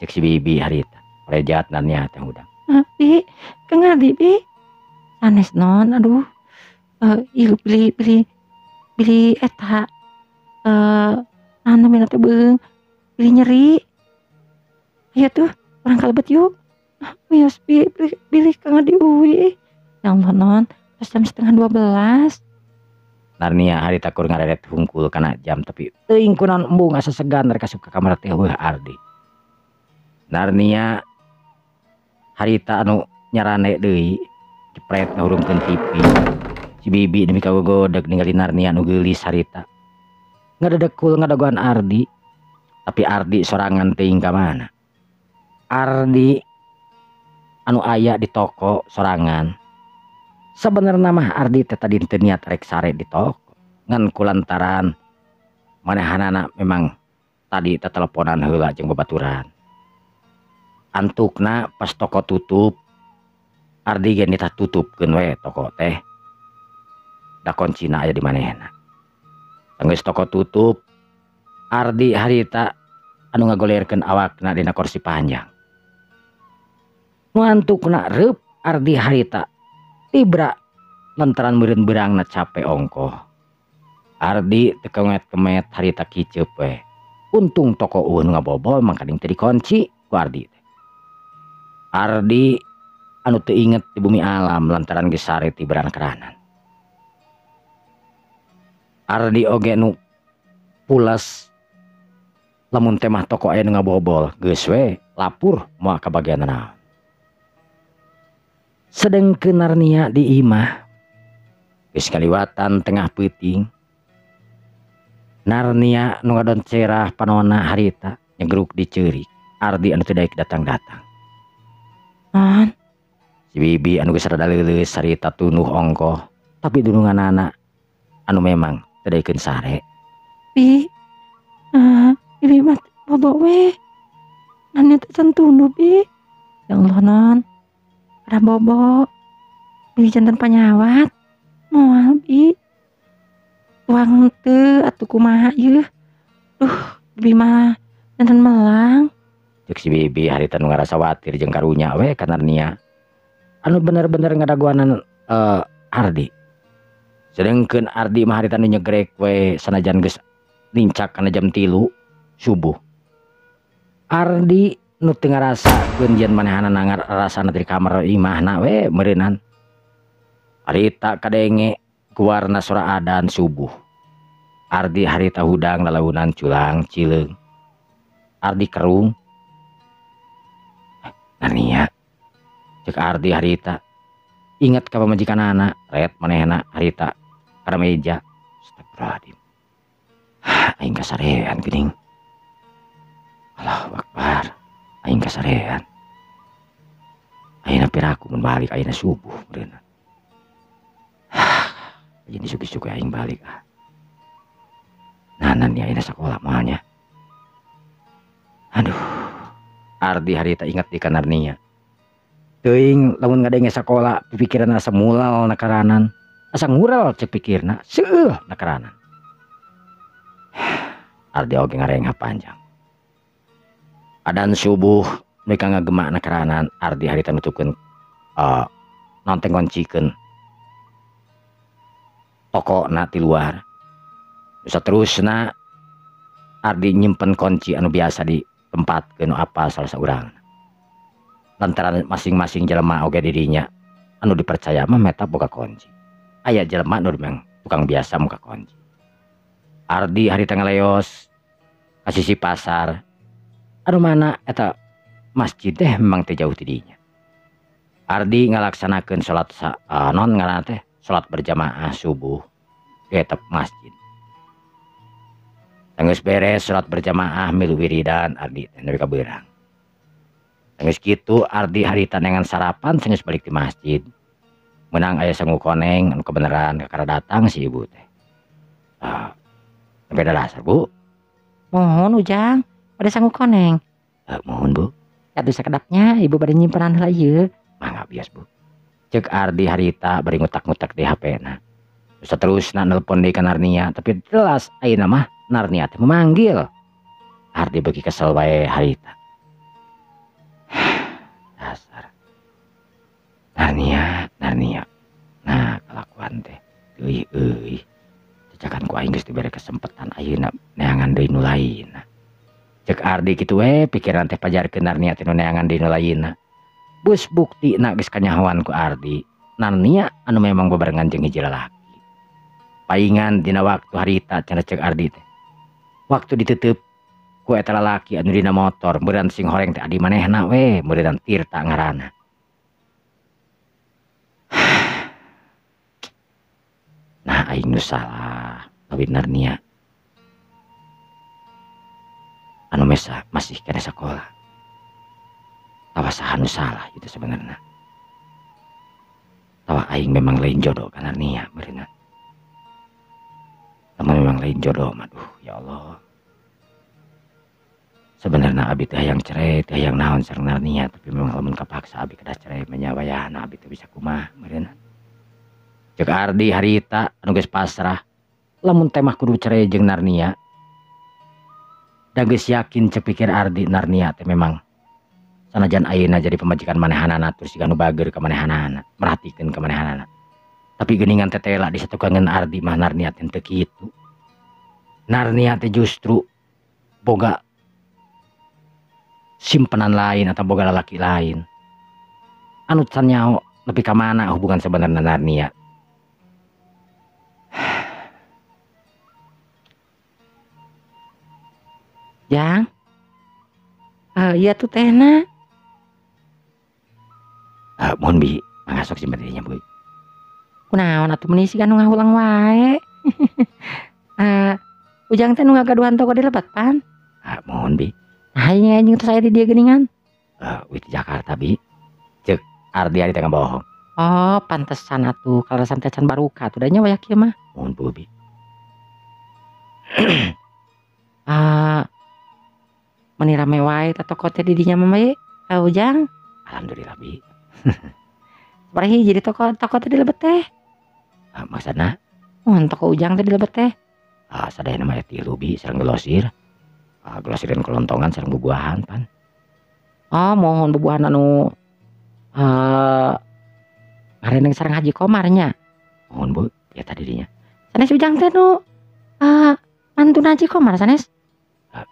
Cek si bibi harita rejat Narnia teh udang. Bi Kang Ardi bi sanes non aduh ieu beli eta anu mina teh beung beli nyeri aya tuh orang kalebet yuk wios beli Kang Ardi uwi ya Allah non pas jam 11:30. Narnia harita kur ngareret hungkul kana jam tapi teuing kunaon embung asa segan rek asup ka kamar teh weuh Ardi. Narnia harita anu nyarane deui jepret ngahurungkeun TV. Si bibi demi kagogodeg ningali Narnia anu geulis harita. Ngadedekul ngadagoan Ardi. Tapi Ardi sorangan teuing ka mana? Ardi anu aya di toko sorangan. Sebenarnya mah Ardi teh tadi teu niat rek sare di toko. Ngan kulantaran manehanana memang tadi teh teleponan heula jeung babaturan. Antukna pas toko tutup Ardi ge nitah tutupkeun we toko teh. Da kuncina aya di manehna. Geus toko tutup Ardi harita anu ngagolerkeun awakna dina kursi panjang. Nu antukna reup Ardi harita tibra lantaran meureun beurangna capek ongkoh. Ardi teu kemet harita kiceup we. Untung toko ueun ngabobol mangka ding teu dikunci ku Ardi teh. Ardi anu teu inget di bumi alam lantaran geus sare tibran keranan. Ardi oge nu pulas lamun teh mah toko aya nu ngabobol geus we lapur moal kabagian naon. Sedengkeun Narnia di imah geus kaliwatan tengah peuting. Narnia nu ngadon cerah panonna harita nyegruk di ceurik. Ardi anu teu daek datang-datang. Non Si bibi anu geus rada leuleus harita tunuh ongkoh tapi dununganana anu memang teu daekeun sare. bi bibi mah bobo we nanya teh tentunuh bi ya Allah non ada bobo bibi jantan panyawat moal bi uang teu atuh kumaha yeuh duh bibi mah jantan melang. Cek si bibi harita nu ngarasa watir jeung karunya we ka Narnia anu bener-bener ngadaguanan Ardi. Sedengkeun Ardi mah harita nu nyegrek we sanajan geus lincak kana jam 3 subuh. Ardi nu teu ngarasakeun yen manehana nangar rasana di kamar imahna we meureunan. Harita kadenge guarna sora adzan subuh. Ardi harita hudang lalaunan culang cileung. Ardi kerung. Narnia cek Ardi harita inget ka pamajikanana ret manehna harita kana meja. Astagfirullahaladzim. Aing kasarean geuning. Allahu Akbar. Aing kasarean. Ayeuna piraku mun balik ayeuna subuh meureunna. Jadi sugi-sugi aing balik nanan ya ayeuna sakola moalnya. Aduh. Ardi harita ingat di Narnia. Teuing lamun ngadenge sakola pikiranna asa mulal na karanan. Asa ngural cek pikirna seueuh na karanan. Ardi oge ngarengah panjang. Adan subuh mereka ngagema na karanan. Ardi harita nutupkeun nonteng ngoncikeun toko na ti luar. Saterusna Ardi nyimpen kunci anu biasa di tempat ke nu apa salah seorang. Lantaran masing-masing jelema oge dirinya anu dipercaya mah meta boga kunci. Aya jelema nu memang tukang biasa muka kunci. Ardi harita ngaleos ka sisi pasar anu mana eta masjid teh memang teu jauh ti dinya. Ardi ngalaksanakeun salat non ngaranna teh salat berjamaah subuh di etep masjid. Geus beres salat berjamaah milu wiridan Ardi nepi ka beurang. Geus kitu Ardi harita nengan sarapan geus balik di masjid. Menang aya sangu koneng anu kebeneran kakara datang si ibu teh. Beda dasar Bu. Mohon Ujang pada sanggup koneng. Mohon Bu. Atuh sakedapnya ibu pada nyimpenan heula ieu. Mangga bias Bu. Cek Ardi harita bari ngutak-ngutak di HP na. Terus nelpon di Narnia, tapi jelas ayeuna mah Narnia teh memanggil. Ardi bagi kesel wae harita. Dasar. Narnia. Nah, kelakuan teh. Euy. Cacakan ku aing geus dibere kesempatan ayeuna neangan deui nu lain. Cek Ardi kitu we pikiran teh pajarkeun Narnia teh nu neangan deui nu lainna. Bus buktina geus kanyahoan ku Ardi. Narnia anu memang bebarengan jeung hiji lalaki. Paingan dina waktu harita cenah cek Ardi teh. Waktu diteuteub ku eta lalaki anu dina motor meureun sing horeng teh adi manehna we, meureun Tirta ngaranna. Nah aing nu salah leuwih Narnia. Anu mesa masih kena sekolah. Tawa saha nu salah itu sebenarnya. Tawa aing memang lain jodoh ka Narnia meureunna. Namun memang lain jodoh, aduh ya Allah. Sebenarnya abi teh hayang cerai, teh hayang naon sareng Narnia, tapi memang lamun kapaksa abi kedah cerai menyawayahna abi teh bisa kumaha meureunna. Cek Ardi harita anu geus pasrah, lamun teh mah kudu cerai jeung Narnia. Da geus yakin cek pikir Ardi Narnia teh memang sanajan ayeuna jadi pemajikan manehanana terus siga nu bager ka manehanana, merhatikeun ka manehanana. Tapi geuningan tetela disatukangan Ardi mah Narnia teh teu kitu. Narnia teh justru boga simpenan lain atau boga lalaki lain. Anu can nyaho nepi ka mana hubungan sebenarnya Narnia. Jang. Iya tuh tehna. Mohon bi, mangga sok simpen dinya Bu. Kunaon atuh meuni siga nu ngahulang wae. Ujang teh nu ngagaduhan toko di lebat pan. Mohon bi. Nah ini anjing teh saya di dia geuningan. Wih di Jakarta bi. Cek Ardi tengah bohong. Oh pantesan atuh kalasan teh can baruka tuh danya wayak kieu mah. Mohon Bu bi. Meni rame wae teh toko teh di dinya mah ye. Ujang. Alhamdulillah bi. Sabaraha jadi toko teh di lebet teh. Maksudna? Toko Ujang teh di lebet teh. Sadaya nama tilu bi sareng glosir. Glosirin kelontongan sareng bubuahan pan. Mohon bubuahan anu ngareneng sareng Haji Komarnya. Mohon Bu, ya tadi dinya. Sanes Ujang teh nu mantuna Haji Komar sanes.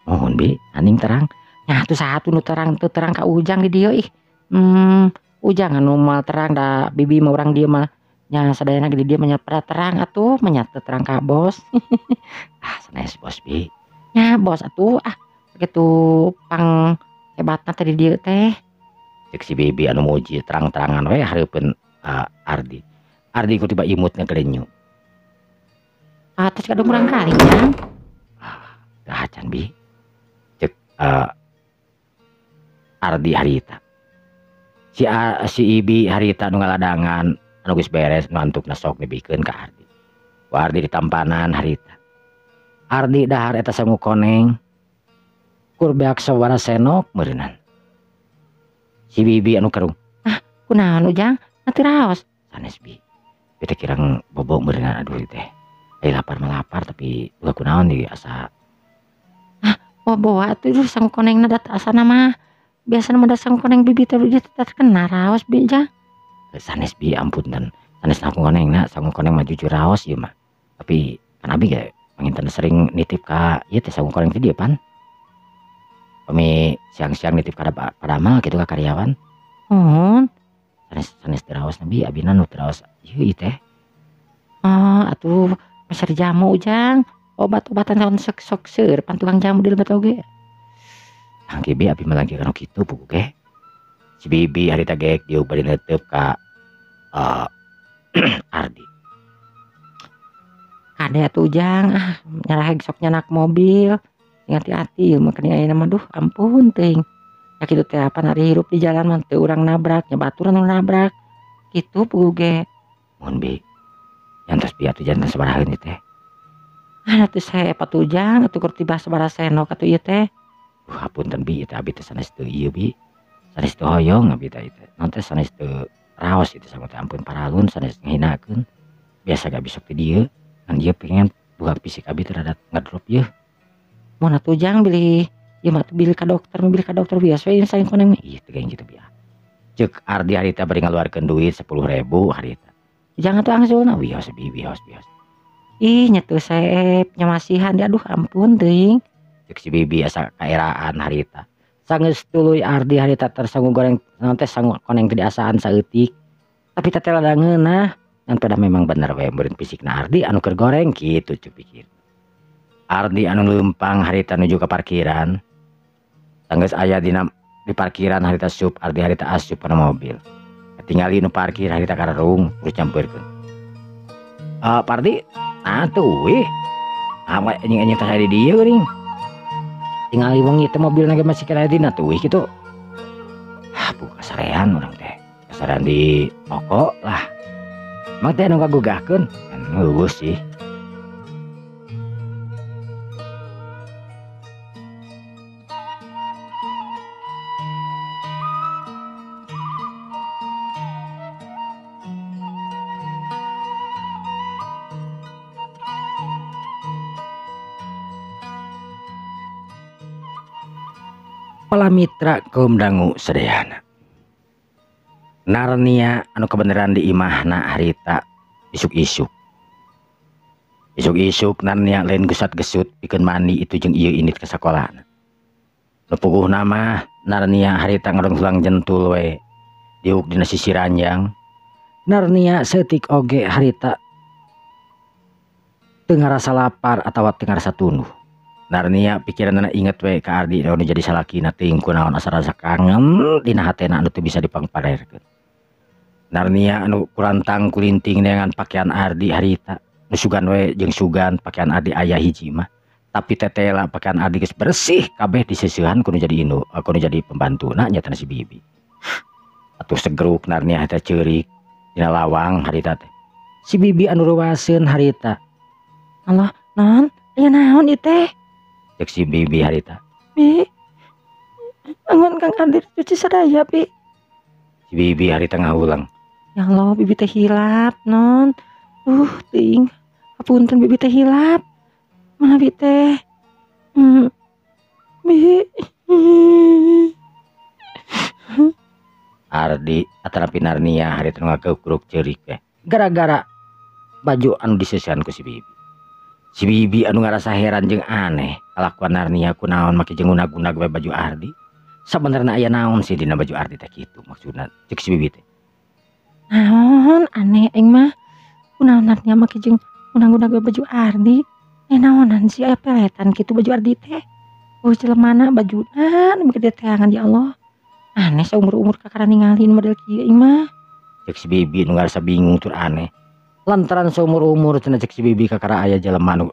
Mohon bi, aning terang. Nya atuh satu nu terang ka Ujang di dieu ih. Ujang anu moal terang da bibi mah urang dieu mah nya sadayana di dieu mah terang atuh menyatu terang ka bos. Sanes bos bi. Nya bos atuh begitu pang hebatna teh di dieu teh. Cek si bibi anu muji terang-terangan we hareupeun Ardi. Ardi ku tiba imutna gelenyu. Terus kadang kurang kali Jang. Dahacan bi. Cek Ardi harita. Si Ibi harita nu ngaladangan anu geus beres nu antukna sok nebikeun ka Ardi. Ku Ardi ditampanan harita. Ardi dahar eta sangu koneng. Kur beak sawara senok meureunan. Si bibi anu kerung. Kunaon Ujang? Atuh raos. Sanes bi. Beta kirang bobo meureunan aduh teh. Lapar melapar tapi buka kunaon di asa. Bawa atuh sangu konengna dat asana mah. Biasana mah sang koneng bibi teh dia terkena raos bi Jang. Sanes bi ampun dan sanes sangu konengna sangu koneng mah jujur raos ieu mah. Tapi kan abi ge panginten sering nitip ka ieu teh sangu koneng teh dieu pan. Pami siang-siang nitip ka padamal gitu ka karyawan. Sanes teraos nabi abina nu teraos ieu teh. Atuh masih jamu Ujang. Obat-obatan tahun sok seur pan tukang jamu di lebat oge. Angki bi abi mah lagi kanu kitu pugu ge. Si bibi harita geek dieu bari neuteup ka Ardi. Kade atuh Ujang nyarah sok nyanak mobil. Hati-hati mah kani ayeuna mah duh ampun teuing. Ya kitu teh pan hari hirup di jalan mah teu urang nabrak nya baturan nu nabrak. Kitu pugu ge. Mun bi. Yantos bi atuh janten sabaraha ieu teh. Atuh saya apa tuh Ujang atuh keur tiba sabaraha senok atuh ieu teh. Hapunten bi eta abi teh sanes teu ieu bi. Sanes teu hoyong abi teh itu. Naon teh sanes teu raos itu sama teh ampun paralun sanes ngahinakeun. Biasa gak besok ti dieu. Kan ieu pengen buat fisik abi teh rada ngedrop yeuh. Mun atuh jang bilih ieu mah bilih ka dokter biasa we saing koneng. Ih teu gitu biar. Cek Ardi harita bari ngaluarkeun duit 10.000 harita. Jangan tuh angsulna. Wios. Ih nyetu saep nyamasihan aduh ampun teuing. Cek si bibi asa kaeraan harita. Sanggeus tuluy Ardi harita tersanggu goreng naon teh sanggu koneng teu diasaan saeutik. Tapi teteh lada ngeunah. Dan pada memang bener we beureun fisikna Ardi anu keur goreng kitu cek pikir. Ardi anu leumpang harita nuju ke parkiran. Sanggeus aya di parkiran harita sup Ardi harita asup kana mobil. Ketingali nu parkir harita karerung terus campeurkeun. Pardi, tuh weh. Apa anjing tas di dieu geuning. Tingali wengi teh mobilna ge masih kena dina tuh weh kitu. Buka sarean urang teh. Kasarean di toko lah. Emang teh anu kagugahkeun? Kan eueuh sih. Kepala mitra kaum dangu sadayana. Narnia anu kebenaran di imahna harita isuk-isuk. Isuk-isuk Narnia lain gesat-gesut pikeun mandi itu jeung ieu indit ke sakolana. Nu puguh nama Narnia harita ngarongsulang jentul we diuk dina sisi ranjang. Narnia seutik oge harita teu ngarasa lapar atawa teu ngarasa tunduh. Narnia pikiranna inget we ka Ardi anu jadi salakina teuing kunaon asa rasa kangen dina hatena anu teu bisa dipangpaderkeun. Narnia anu kurantang kulinting dengan pakaian Ardi harita nu sugan we jeung sugan pakaian Ardi aya hiji mah tapi tetela pakaian Ardi geus bersih kabeh diseusehan kudu jadi pembantuna nyatana si bibi. Atuh segeruk Narnia teh ceurik dina lawang harita teh. Si bibi anu ruwaseun harita. Allah, naon? Aya naon ieu teh? Cek si bibi harita. Bi. Angon Kang Ardi cuci sadaya, Bi. Si bibi harita ngaulang. Ya Allah, bibi teh hilap, non. Ting. Hapunten bibi teh hilap. Mana bi teh? Bi. Ardi atanapi Narnia harita ngageuk-geuk ceurik teh. Gara-gara baju anu diseusehan ku si bibi. Si bibi anu ngarasa heran jeung aneh kalakuan Narnia kunaon make jeung gunag-gunag we baju Ardi. Sabenerna aya naon sih dina baju Ardi teh kitu maksudna cek si bibi teh. Naon aneh aing mah. Kunaon Narnia make jeung gunag-gunag we baju Ardi. Naonan sih aya peletan kitu baju Ardi teh. Jelemana bajuna nu gede teangan ya Allah. Aneh saumur-umur kakara ningalin model kieu aing mah. Cek si bibi nu ngarasa bingung tur aneh. Lantaran seumur-umur cenah cek si bibi kakara aya jelema nu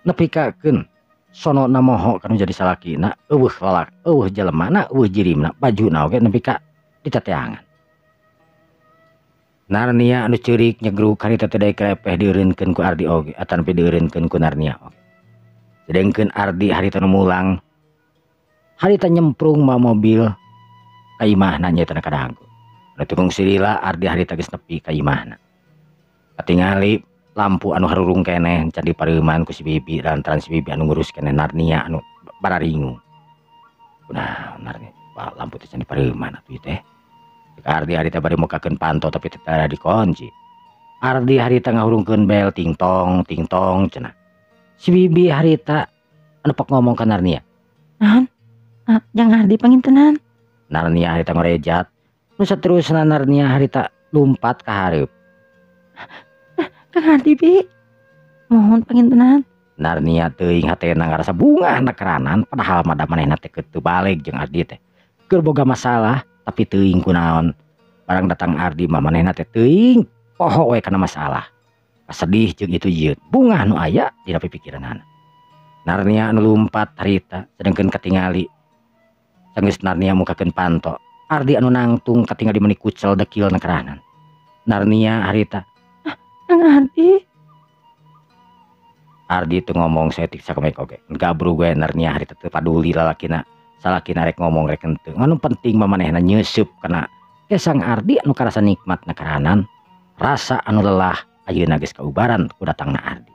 nepikakeun sono namoho kanu jadi salakina eueuh lalak eueuh jelemana eueuh jirimna bajuna oge nepi ka ditateangan. Narnia anu ceurik nyegruk harita teh daek krepeh dieureunkeun ku Ardi oge atanepi dieureunkeun ku Narnia oge. Sedengkeun Ardi harita nu mulang harita nyemprung ma mobil ka imahna nyaeta kadahagu. Anu tukung silila Ardi harita geus nepi ka imahna. Katingali lampu anu harurung keneh can dipareuman ku si bibi lantaran si bibi anu ngurus keneh Narnia anu bararingu. Nah, Narnia lampu teh can dipareuman atuh teh. Ardi harita bari mukakeun panto tapi teu ada dikunci. Ardi harita ngahurungkeun bel ting tong cenah. Si bibi harita anu pok ngomong ka Narnia. Naon? Jang Ardi pangintenan. Narnia harita ngorejat. Nu saterusna Narnia harita lumpat ka hareup. Kang Ardi bi. Mohon pangintenan. Narnia teuing hatena ngarasa bungah nakeranan padahal mah da manehna teh teu balik jeung Ardi teh. Keur boga masalah tapi teuing kunaon. Barang datang Ardi mah manehna teh teuing poho we kana masalah. Kasedih jeung itu yeut. Bungah nu aya dina pikiranana. Narnia anu lumpat harita sedengkeun katingali. Sanggeus Narnia mukakeun panto. Ardi anu nangtung katingali meuni kucel dekil nakeranan. Narnia harita. Kang Ardi. Ardi itu ngomong setik sakemek oge gabru gue Narnia harita teu paduli lalakina salakina rek ngomong rek henteu anu penting mamanehna nyeusup kana kesang Ardi anu karasa nikmat nakaranan rasa anu lelah ayeuna geus kaubaran ku datangna Ardi.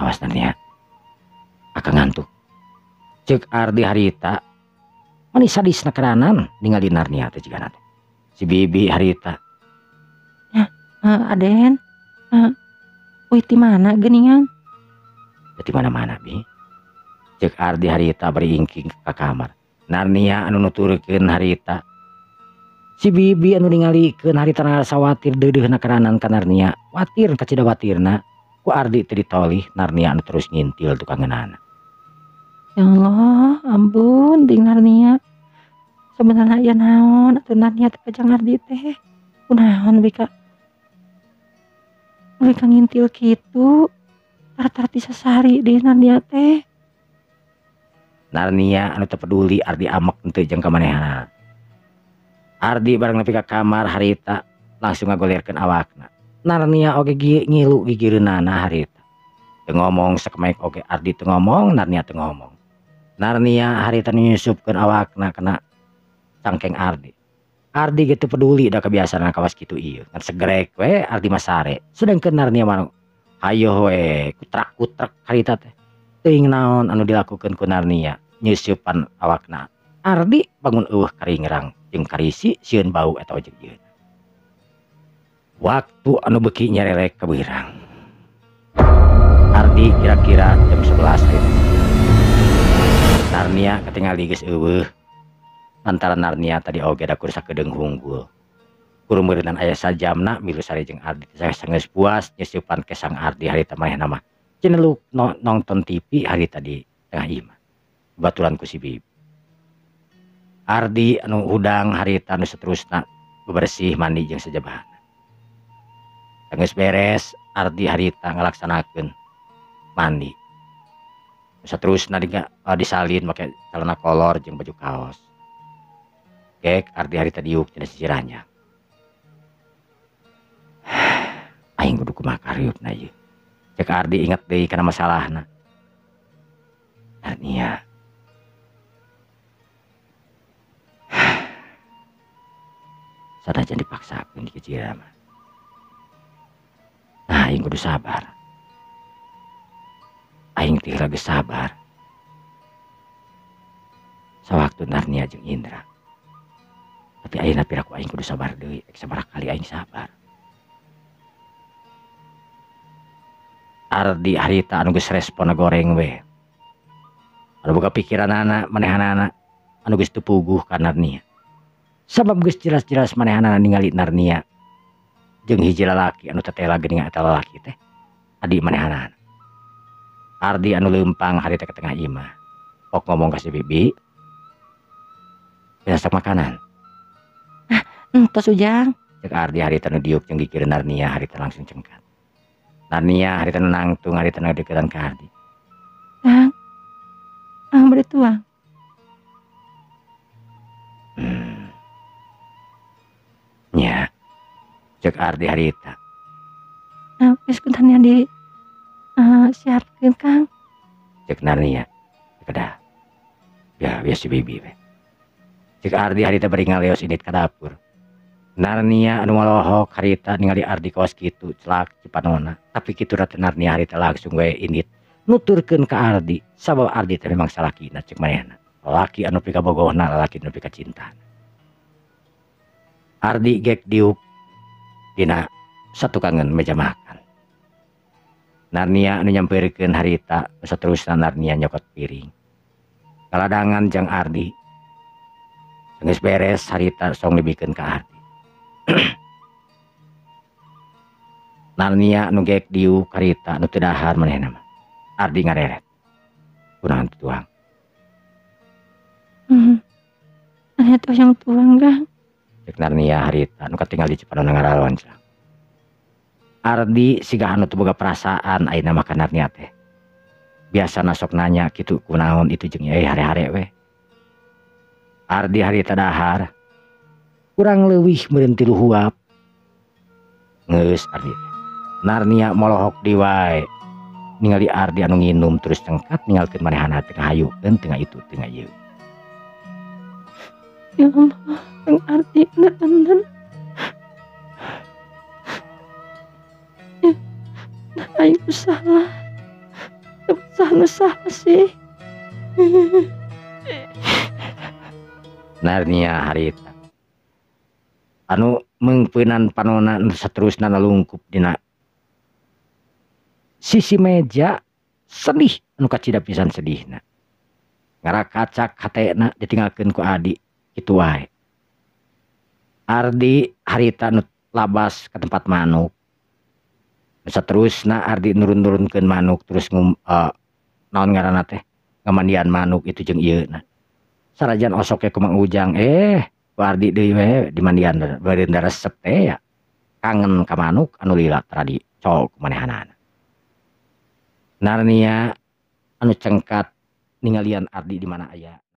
Awas Narnia akang ngantuk ceuk Ardi harita manis sadis nakaranan ningali Narnia teh jigana teh si bibi harita Aden wih ti mana geuningan di mana-mana bi cek Ardi harita bari ingking ka kamar. Narnia anu nuturkeun harita si bibi anu ningalikeun harita ngarasa watir deudeuhna karanan ka Narnia watir kacida watirna ku Ardi teu ditolih Narnia anu terus ngintil tukang ngeunana. ya Allah ampun ding Narnia sebenarnya ya naon atuh Narnia teh kajang Ardi teh kunaon bika ngintil kitu tar-tar sasari di Narnia teh. Narnia anu teu peduli Ardi amek henteu jeung kamanehna. Ardi bareng nepi ka kamar harita langsung ngagolerkeun awakna. Narnia oge ngilu gigireunana harita. Teu ngomong sakemek oge Ardi teu ngomong, Narnia teu ngomong. Narnia harita nyusupkeun awakna kana cangkeng Ardi. Ardi gitu peduli da kebiasaan kawas kitu ieu. Ngan segrek we Ardi masare. Sedengkeun Narnia mah hayo we kutrak-kutrak harita teh. Teuing naon anu dilakukeun ku Narnia nyusupan awakna. Ardi bangun eueuh karingerang jeung karisi sieun bau eta ojeg jeun. Waktu anu beuki nyarelek ka beurang. Ardi kira-kira jam 11 hari. Narnia katingali geus eueuh. Lantaran Narnia tadi oge da kur sakedeung hunggul. Kurumeureunana aya sajamna milu sare jeung Ardi geus puas nyusupan kesang Ardi harita manehna mah ceneluk nonton TV harita di tengah imah. Baturan ku si bibi. Ardi anu udang harita anu saterusna bebersih mandi jeung sajabahna. Geus beres Ardi harita ngalaksanakeun mandi. Saterusna disalin make celana kolor jeung baju kaos. Kek Ardi harita diuk tina sisiranya. Aing kudu kumaha kariupna ieu. Cek Ardi inget deui kana masalahna. Narnia. Sadajan dipaksakeun di kecil mah. Nah, aing kudu sabar. Aing teh lagi sabar. Sawaktu Narnia jeung Indra. Tapi ayeuna piraku aing kudu sabar deui, sabaraha kali aing sabar. Ardi harita anu geus respon goreng we. Anu boga pikiranana manehanana anu geus teu puguh ka Narnia. Sabab geus jelas-jelas manehanana ningali Narnia jeung hiji lalaki anu tetela geuningan eta lalaki teh adi manehanana. Ardi anu leumpang harita ke tengah imah. Pok ngomong ka si bibi. Besak makanan. Tos ujang. Cek Ardi harita anu diuk jeung gigireun Narnia harita langsung cengkat. Narnia harita nu nangtung harita nu deketan ka Ardi. Beri tuang. Nya. Cek Ardi harita. Geus kuntanya di siapkeun Kang. Cek Narnia. Kedah. Ya biasa bibi we. Cek Ardi harita bari ngaleos indit ka dapur. Narnia anu malohok harita ningali Ardi kaos kitu celak cipanona. Tapi kitu rata Narnia harita langsung we indit nuturkeun ka Ardi sabab Ardi teh memang salakina cek manehna. Lalaki anu pika bogohna, lalaki anu pika cintana. Ardi gek diuk dina satukangan meja makan. Narnia anu nyampeurkeun harita saterusna Narnia nyokot piring. Kaladangan jeung Ardi. Geus beres harita song dibikeun ka Ardi. Narnia nu gek diuk harita nu teu dahar manehna mah. Ardi ngareret. Kunaon tuang? Anya tuh yang tuang Kang. Cek Narnia harita nu katinggal di cipanona ngaralon cenah. Ardi siga anu teu boga perasaan ayeuna mah ka Narnia teh. Biasana sok nanya kitu kunaon itu jeung hare-hare we. Ardi harita dahar. Kurang leuwih meureun 3 huap. Geus Ardi. Narnia molohok di wae. ningali Ardi anu nginum terus cengkat ninggalkeun manehana teu ngahayukeun teu itu teu ieu. Ya Allah, Kang Ardi bener-bener. Ya, nah aing tuh salah. Salah sih. Narnia harita anu meungpeunan panonna nu saterusna nalungkup dina sisi meja sedih anu kacida pisan sedihna ngarakacak hatena ditinggalkeun ku Adi kitu wae. Ardi harita nu labas ka tempat manuk saterusna Ardi nurun-nurunkeun manuk terus naon ngaranna teh ngamandian manuk itu jeung ieu na sarajan osoknya ku Mang Ujang ku Ardi deui we dimandian beureun resep teh ya kangen ka manuk anu lila tara dicol ku manehanana. Narnia anu cengkat ningalian Ardi di mana aya